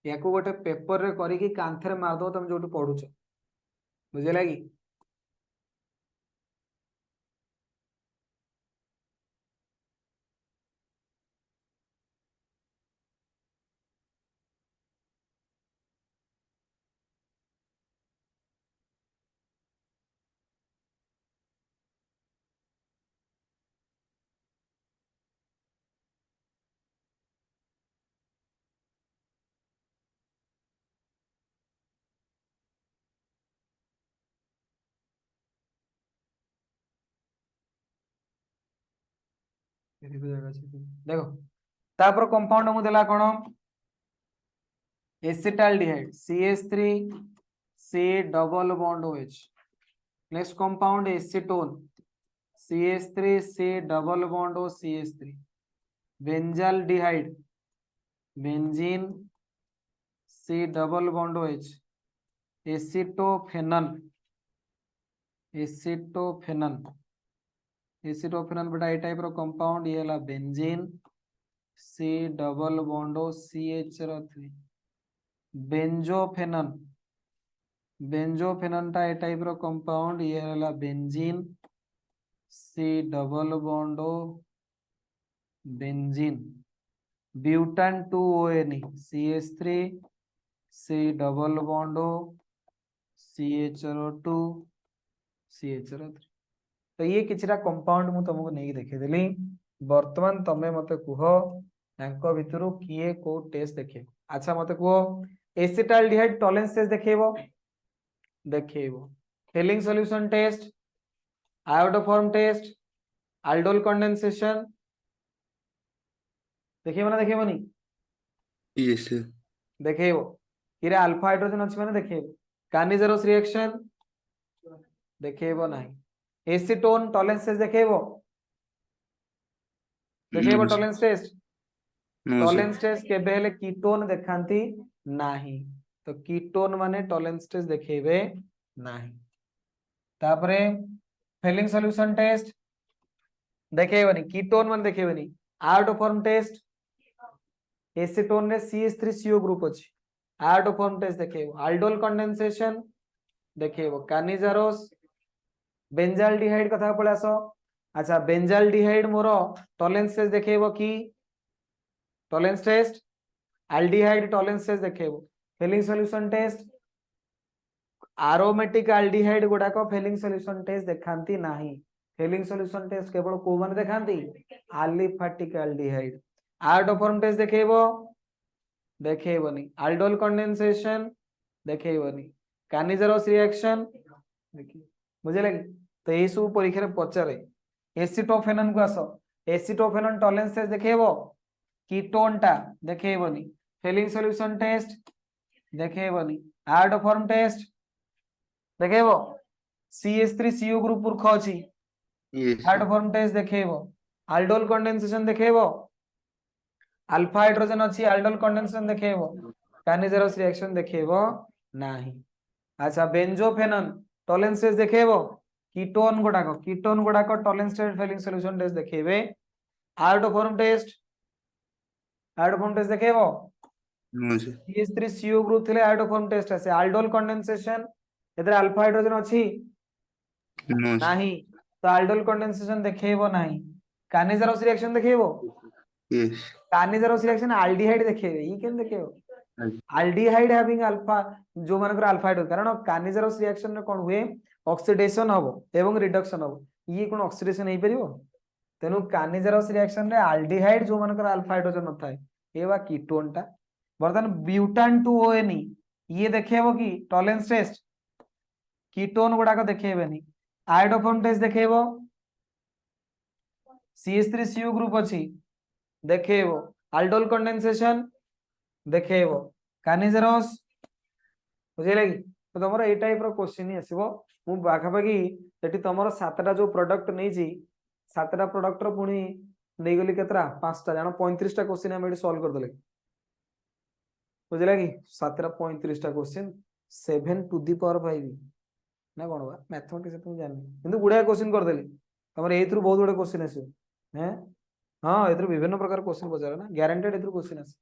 याको गोटे पेपर रे करी कि कांथरे मार दो तुम जोटु पढुछ बुझे लागी देखो तापर कंपाउंड मु देला कोन acetaldehyde CH3 C double bond OH next compound acetone CH3 C double bond O CH3 benzaldehyde benzene C double bond OH acetophenone acetophenone acetophenone बेटा ए टाइप रो कंपाउंड ये ला benzene C double bond O CH3 benzophenone benzophenone टा ए type रो compound ये हला benzene C double bond O benzene butan 2ONe CH3 C double bond O CHO2 CHO3 तो ये किछरा कंपाउंड मु तुमको नहीं देखे देली वर्तमान तमे मते कुह यांको भितरु किए को टेस्ट देखे अच्छा मते कुह एसिटाल्डिहाइड टॉलेंस टेस्ट देखेबो देखेबो Fehling solution test iodoform test aldol condensation देखेबो ना देखेबो नी यस सर देखेबो किरे अल्फा हाइड्रोजन अछि माने देखेबो कानिजरस रिएक्शन देखेबो नाही एसीटोन टॉलेंस टेस्ट देखेबो देखेबो no Tollens test sir Tollens test केबे हेले कीटोन देखांती नाही तो कीटोन माने टॉलेंस टेस्ट देखेबे नाही तापरे फेलिंग सॉल्यूशन टेस्ट देखेबनी कीटोन माने देखेबनी आयोडोफॉर्म टेस्ट एसीटोन रे CH3CO ग्रुप अछि आयोडोफॉर्म टेस्ट देखेबो aldol कंडेंसेशन देखेबो कानिजारोस बेंजाल्डिहाइड कथा पळे आसो अच्छा बेंजाल्डिहाइड मोर टॉलेंस टेस्ट देखेबो की Tollens test aldehyde Tollens test देखेबो Fehling solution test aromatic aldehyde गुड़ाक फेलिंग सॉल्यूशन टेस्ट देखांती नाही फेलिंग सॉल्यूशन टेस्ट केवल को माने देखांती aliphatic aldehyde आयोडोफॉर्म टेस्ट देखेबो देखेबनी aldol कंडेंसेशन देखेबनी कानिजरस रिएक्शन देखि बुझे लगी तो ए सब परीक्षा रे पचारे एसिटोफेनन को आसो एसिटोफेनन टॉलरेंस टेस्ट देखेबो कीटोन टा देखेबनी फेलिंग सॉल्यूशन टेस्ट देखेबनी आयोडोफॉर्म टेस्ट देखेबो CH3CO ग्रुप पुरख अछि Yes, sir. आयोडोफॉर्म टेस्ट देखेबो aldol कंडेंसेशन देखेबो अल्फा हाइड्रोजन अछि aldol कंडेंसेशन देखेबो कानिजरस रिएक्शन देखेबो नाही अच्छा बेंजोफेनन टॉलरेंस टेस्ट देखेबो कीटोन गुडाक Tollens test Fehling solution test देखेबे आयोडोफॉर्म टेस्ट देखेबो No, sir. CH3CO ग्रुप थिले आयोडोफॉर्म टेस्ट आसे aldol कंडेंसेशन एतरे अल्फा हाइड्रोजन अछि No, sir. नाही तो aldol कंडेंसेशन देखेबो नाही कानिजरस रिएक्शन देखेबो Yes. कानिजरस रिएक्शन एल्डिहाइड देखेबे ई केन देखेबो Yes. एल्डिहाइड हैविंग अल्फा जो मानकर अल्फा हाइड्रोजन कारण कानिजरस रिएक्शन रे कोन हुए ऑक्सीडेशन हबो एवं रिडक्शन हबो ई कोन ऑक्सीडेशन हे परिबो तेनु कानिजरस रिएक्शन रे एल्डिहाइड जो मानकर अल्फा हाइड्रोजन नथाय एवा कीटोन टा बर्तन ब्यूटान 2ON ये देखेबो कि टॉलरेंस टेस्ट कीटोन गुडाक देखेबेनी आयोडोफॉर्म टेस्ट देखेबो CH3CO ग्रुप अछि देखेबो aldol कंडेंसेशन देखेबो कानिजरस बुझिले कि तो तमरो ए टाइप रो क्वेश्चन ही आसीबो मु बाखाबागी सेठी तमरो सातटा जो प्रोडक्ट नै छी सातटा प्रोडक्ट रो पुनी नै गली केतरा पांचटा जानो 35 टा क्वेश्चन हम एठी सॉल्व कर देले बुझिले कि सातटा 35 टा क्वेश्चन 7 टू द पावर 5 ना कोन बा मैथमेटिक्स तुम जानि किंतु गुडा क्वेश्चन कर देली तमरो एथरु बहुत गुडा क्वेश्चन आसी हैं हां एथरु विभिन्न प्रकार क्वेश्चन पचारे ना गारंटेड एथरु क्वेश्चन आसी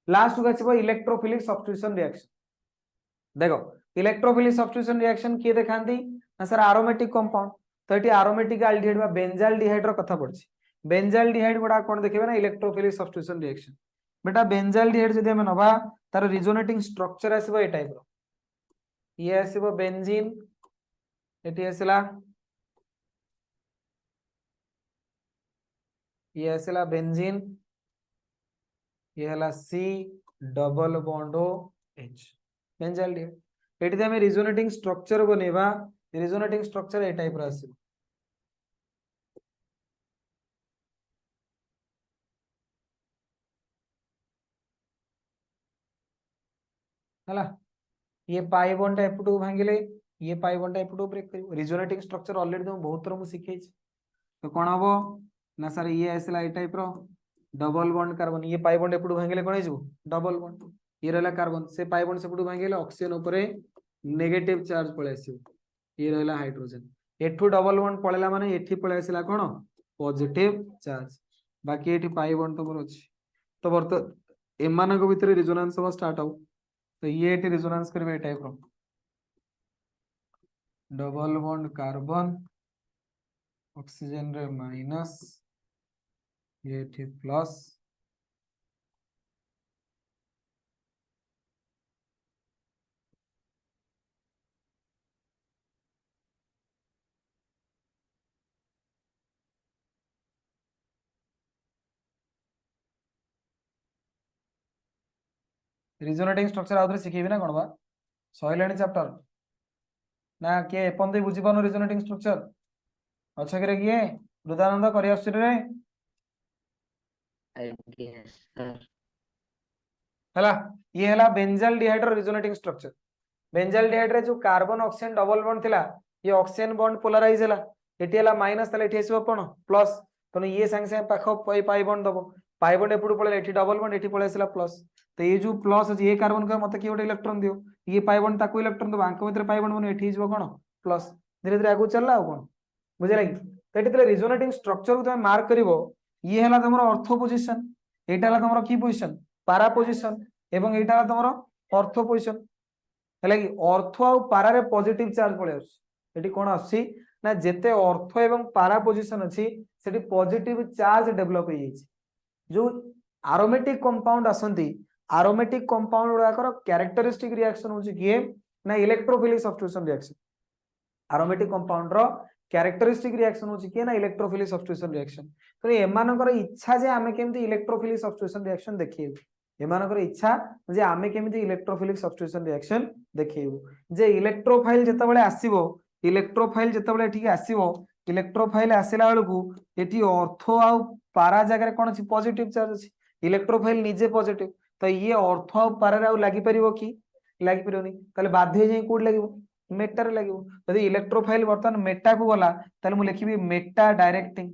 लास्ट को आसीबो इलेक्ट्रोफिलिक सब्स्टिट्यूशन रिएक्शन देखो इलेक्ट्रोफिलिक सब्स्टिट्यूशन रिएक्शन किए देखांती ना सर एरोमेटिक कंपाउंड तो एटी एरोमेटिक एल्डिहाइड बा बेंजाल्डिहाइड रो कथा पड़छि बेंजाल्डिहाइड गुडा कोन देखिबे ना इलेक्ट्रोफिलिक सब्स्टिट्यूशन रिएक्शन बेटा बेंजाल्डिहाइड जदि हम नबा तार रिजोनेटिंग स्ट्रक्चर आसीबो ए टाइप रो ये आसीबो बेंजीन एटी आसीला ये आसीला बेंजीन ये हला C double bond OH benzaldehyde एटी हम रिजोनेटिंग स्ट्रक्चर बनेबा रिजोनेटिंग स्ट्रक्चर ए टाइप रो आसीबो हला ये पाई बॉन्ड एफ2 भांगिले ये पाई बॉन्ड एफ2 ब्रेक करिवो रिजोनेटिंग स्ट्रक्चर ऑलरेडी तुम बहुत तरह मु सिखै छी तो कोन हबो ना सर ये आसला ए टाइप रो डबल बॉन्ड कार्बन ये पाई बॉन्ड एफ2 भांगिले कोन हिजो डबल बॉन्ड ये रहला कार्बन से पाई बॉन्ड सेपटू भांगिले ऑक्सीजन ऊपर नेगेटिव चार्ज पळे आसीबो ये रहला हाइड्रोजन एठू डबल बॉन्ड पळेला माने एठी पळे आसीला कोन पॉजिटिव चार्ज बाकी एठी पाई बॉन्ड तमर अछि तो वर्त एमानक भितर रिजोनेंस सब स्टार्ट हो तो ये एटी रेजोनेंस करबे टाइप रो डबल बॉन्ड कार्बन ऑक्सीजन रे माइनस ये एटी प्लस रिजोनेटिंग स्ट्रक्चर आउथरे सिखेबी ना कोन बा सॉइल चैप्टर ना के एपन बुझी पानो रिजोनेटिंग स्ट्रक्चर अच्छा करे किए रुदानंद करि आसुर रे हला ये हला बेंजाल्डिहाइड रो रिजोनेटिंग स्ट्रक्चर बेंजाल्डिहाइड रे जो कार्बन ऑक्सीजन डबल बॉन्ड थिला ये ऑक्सीजन बॉन्ड पोलराइज हला एटी हला माइनस तले एटी आसीबो कोन प्लस तने ये संग संग पाखो पाई बॉन्ड दबो पाई बॉन्ड एपुड पळे एटी डबल बॉन्ड एटी पळे आसीला प्लस तो ये जो प्लस अछि ये कार्बन का मते की ओटे इलेक्ट्रॉन दियो ये पाई बॉन्ड ताको इलेक्ट्रॉन दबो आंक भितर पाई बॉन्ड बने एठी हिजबो कोन प्लस धीरे धीरे आगु चलला कोन बुझे लागी तो एटी तले रिजोनेटिंग स्ट्रक्चर को तुम मार्क करिवो ये हला तमरो ऑर्थो पोजीशन एटा हला तमरो की पोजीशन पारा पोजीशन एवं एटा हला तमरो ऑर्थो पोजीशन हला कि ऑर्थो आ पारा रे पॉजिटिव चार्ज पळे आसी एटी कोन आसी ना जेते ऑर्थो एवं पारा पोजीशन अछि सेटी पॉजिटिव चार्ज डेवलप होई जाई जो एरोमेटिक कंपाउंड आसंती एरोमेटिक कंपाउंड गुडाकर कैरेक्टरिस्टिक रिएक्शन होची कि ना electrophilic substitution reaction aromatic compound रो characteristic reaction होची कि ना इलेक्ट्रोफिलिक सब्स्टिट्यूशन रिएक्शन तो एमानकर इच्छा जे आमे केमती इलेक्ट्रोफिलिक सब्स्टिट्यूशन रिएक्शन देखिएबु एमानकर इच्छा जे आमे केमती इलेक्ट्रोफिलिक सब्स्टिट्यूशन रिएक्शन देखिएबु जे इलेक्ट्रोफाइल जेतेबेले आसीबो इलेक्ट्रोफाइल जेतेबेले ठीक आसीबो इलेक्ट्रोफाइल आसिला बेलकू एठी ऑर्थो आ पारा जगह कोन अछि पॉजिटिव चार्ज अछि इलेक्ट्रोफाइल निजे पॉजिटिव तो ये ऑर्थो आ पारा रे लागि परिबो कि लागि परिबोनी ताले बाध्य जे कोड लागिबो मेटा रे लागिबो यदि इलेक्ट्रोफाइल बर्तन मेटा को गला ताले मु लिखिबी मेटा डायरेक्टिंग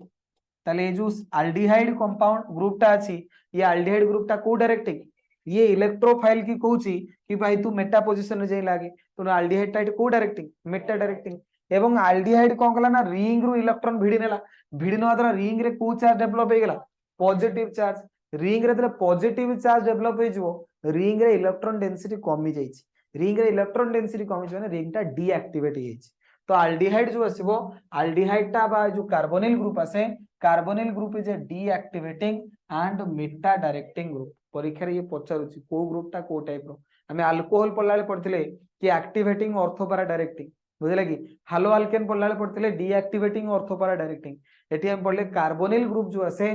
ताले ये जो एल्डिहाइड कंपाउंड ग्रुपटा अछि ये एल्डिहाइड ग्रुपटा को डायरेक्टिंग ये इलेक्ट्रोफाइल की कहूची कि भाई तू मेटा पोजीशन रे जाई लागे तो एल्डिहाइड टाइट को डायरेक्टिंग मेटा डायरेक्टिंग एवं एल्डिहाइड कोन कला ना रिंग रु इलेक्ट्रॉन भिडी नेला भिडी नवा द्वारा रिंग रे को चार्ज डेवलप हे गेला पॉजिटिव चार्ज रिंग रे पॉजिटिव चार्ज डेवलप हे जिवो रिंग रे इलेक्ट्रॉन डेंसिटी कमी जाईछि रिंग रे इलेक्ट्रॉन डेंसिटी कमी जाने रिंग टा डीएक्टिवेट हे जाईछि तो एल्डिहाइड जो आसीबो एल्डिहाइड टा बा जो कार्बोनिल ग्रुप आसे carbonyl group is a deactivating and Meta directing group परीक्षा रे ये पचारुछि को ग्रुप टा को टाइप रो हमें अल्कोहल पढलाले पढथिले कि एक्टिवेटिंग ऑर्थोपारा डायरेक्टिंग बुझले कि हालो अल्केन पढलाले पढथिले डीएक्टिवेटिंग ऑर्थोपारा डायरेक्टिंग एटी हम पढले कार्बोनिल ग्रुप जो आसे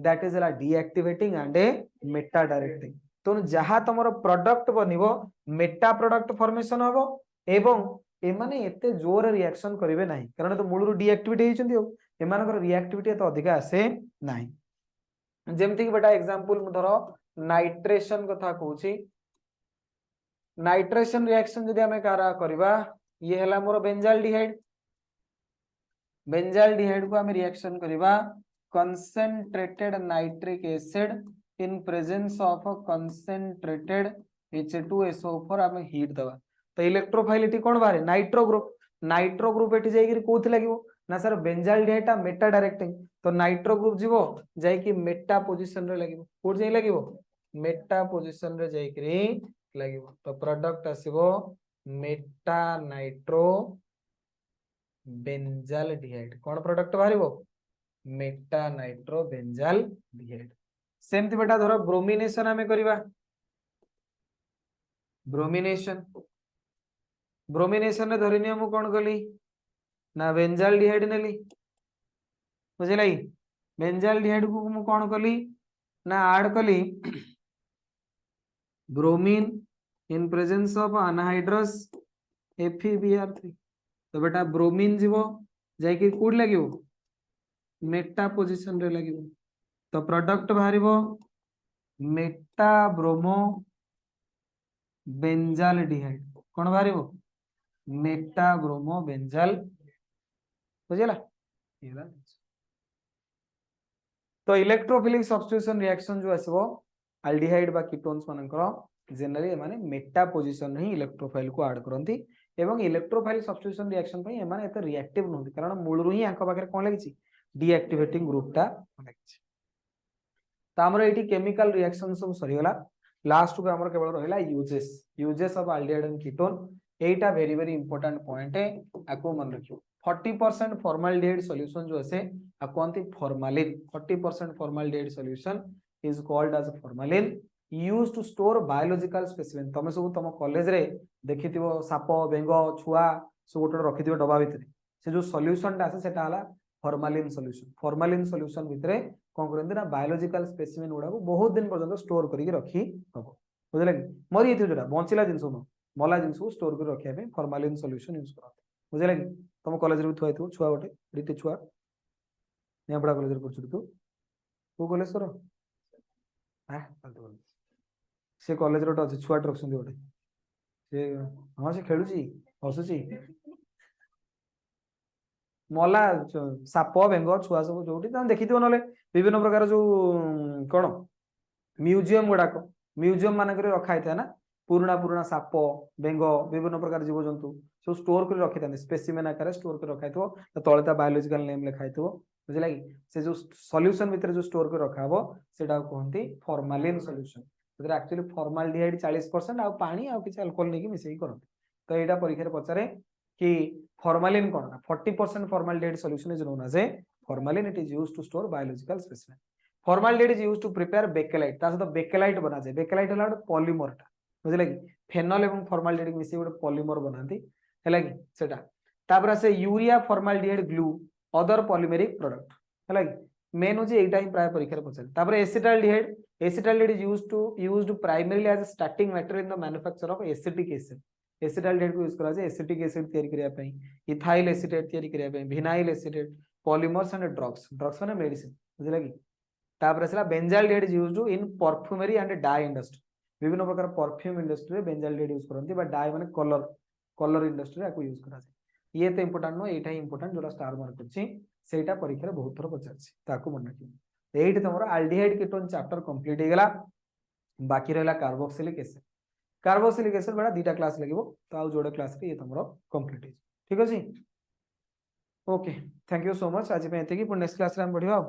दैट इज ला deactivating and a meta directing तो जहां तमरो प्रोडक्ट बनिबो मेटा प्रोडक्ट फॉर्मेशन हबो एवं एमाने एते जोर रिएक्शन करिवे नाही कारण तो मूलरु डीएक्टिवेट हेचंती हो एमानकर रिएक्टिविटी तो अधिक आसे नाही जेमति कि बेटा एग्जांपल मु धरो नाइट्रेशन कथा कहूची नाइट्रेशन रिएक्शन जदि हमें कारा करबा ये हला मोर बेंजाल्डिहाइड को हमें रिएक्शन करबा concentrated nitric acid in presence of a concentrated H2SO4 हमें हीट दवा तो इलेक्ट्रोफाइलिटी कोन बारे नाइट्रो ग्रुप एठी जाई कि कोथि लागिवो ना सर बेंजाल्डिहाइड ता मेटा डायरेक्टिंग तो नाइट्रो ग्रुप जीवो जाई कि मेटा पोजीशन रे लागिवो कोड जाई लागिवो मेटा पोजीशन रे जाई कि लागिवो तो प्रोडक्ट आसीबो मेटा नाइट्रो बेंजाल्डिहाइड कोन प्रोडक्ट बाहरिबो मेटा नाइट्रो बेंजाल्डिहाइड सेमति बेटा धरो ब्रोमिनेशन हमें करबा ब्रोमिनेशन रे धरिनिया मु कोन कली ना बेंजाल्डिहाइड नेली बुझिलाई बेंजाल्डिहाइड को मु कोन कली ना ऐड कली bromine in presence of anhydrous FeBr3 तो बेटा ब्रोमीन जीवो जाई कि कोड लागिवो मेटा पोजीशन रे लागिवो तो प्रोडक्ट बाहरिबो मेटा ब्रोमो बेंजाल्डिहाइड कोन बाहरिबो मेटा ब्रोमो बेंजाल बुझिला तो इलेक्ट्रोफिलिक सब्स्टिट्यूशन रिएक्शन जो आसीबो एल्डिहाइड बा कीटोन्स मानकर जनरली माने मेटा पोजीशन ही इलेक्ट्रोफाइल को ऐड करंती एवं इलेक्ट्रोफाइल सब्स्टिट्यूशन रिएक्शन पई एमाने एते रिएक्टिव नहोती कारण मूलरु ही आंका पाखरे कोन लागिछि डीएक्टिवेटिंग ग्रुप टा लागिछि त हमर एठी केमिकल रिएक्शन सब सरीगला लास्ट को हमर केवल रहला uses of aldehyde and ketone एटा वेरी वेरी इंपोर्टेंट पॉइंट है आको मन रखियो 40% फॉर्माल्डिहाइड सॉल्यूशन जो है आकोंती formalin 40% formaldehyde solution is called as formalin used to store biological specimen तमे सब तम कॉलेज रे देखिथिबो साप बेंग छुआ सब गोटे रखिथिबो डबा भितरे से जो सॉल्यूशन ता आसे सेटा हला फॉर्मालिन सॉल्यूशन भितरे कोन करंदी ना बायोलॉजिकल स्पेसिमेन गुडा को बहुत दिन पर्यंत स्टोर करके रखी हबो बुझले कि मरि एथि जोटा बंचिला जिंस न मला जिंस को स्टोर कर रखिया पे फॉर्मालिन सॉल्यूशन यूज करत बुझले कि तुम कॉलेज रे थुआइथु छुआ गोटे रीति छुआ नेबड़ा कॉलेज रे पढछु तू को कॉलेज सर हां फालतू बोल से कॉलेज रे अछि छुआ रखछन गोटे से हां से खेलुची हसुची मला साप बेंग छुआ सब जोटी त देखिथिबो नले विभिन्न प्रकार जो कोन म्यूजियम गुडाक म्यूजियम मानक रखा है ना पुराना साप बेंग विभिन्न प्रकार जीव जंतु सब स्टोर कर रखी था स्पेसिमेन आकार स्टोर कर रखा है तले बायोलॉजिकल नेम लिखाई बुझला कि से जो सॉल्यूशन भितर जो स्टोर कर रखा हो सेटा कहंती फॉर्मालिन सॉल्यूशन जेतरा एक्चुअली फॉर्माल्डिहाइड 40% आ पानी आ किछ अल्कोहल नेकी मिसई करत तो एटा परीक्षा रे पचारे कि फॉर्मालिन कोन 40% formaldehyde solution is known as a formalin it is used to store biological specimen formaldehyde is used to prepare bakelite ता सहित बेकेलाइट बना जाय बेकेलाइट हला पॉलीमर ता बुझले कि फेनल एवं फॉर्माल्डिहाइड मिसी गोटे पॉलीमर बनाती हैला कि सेटा तापर आसे urea formaldehyde glue other polymeric product हैला कि मेन होची एटा ही प्राय परीक्षा रे पछल तापर acetaldehyde is used primarily as a starting material in the manufacture of acetic acid acetaldehyde को यूज करा जाय एसिटिक एसिड तयारी करिया पई इथाइल एसिटेट तयारी करिया पई vinyl acetate polymers and drugs माने मेडिसिन बुझला कि तापर असला benzaldehyde is used in perfumery and dye industry विभिन्न प्रकार परफ्यूम इंडस्ट्री रे बेंजाल्डिहाइड यूज करंती बा डाई माने कलर इंडस्ट्री रे को यूज करा जाय ये तो इंपोर्टेंट नो एटा ही इंपोर्टेंट जोला स्टार मार्क करछि सेटा परीक्षा रे बहुत थोर पचारछि ताको मन रखियो एठी तमरो एल्डिहाइड कीटोन चैप्टर कंप्लीट हे गेला बाकी रहला कार्बोक्सिलिक एसिड बड़ा दीटा क्लास लगिवो तो आ जोडे क्लास रे ये तमरो कंप्लीट हे ठीक अछि okay thank you so much आज पे एते की नेक्स्ट क्लास रे हम बढ़ियो।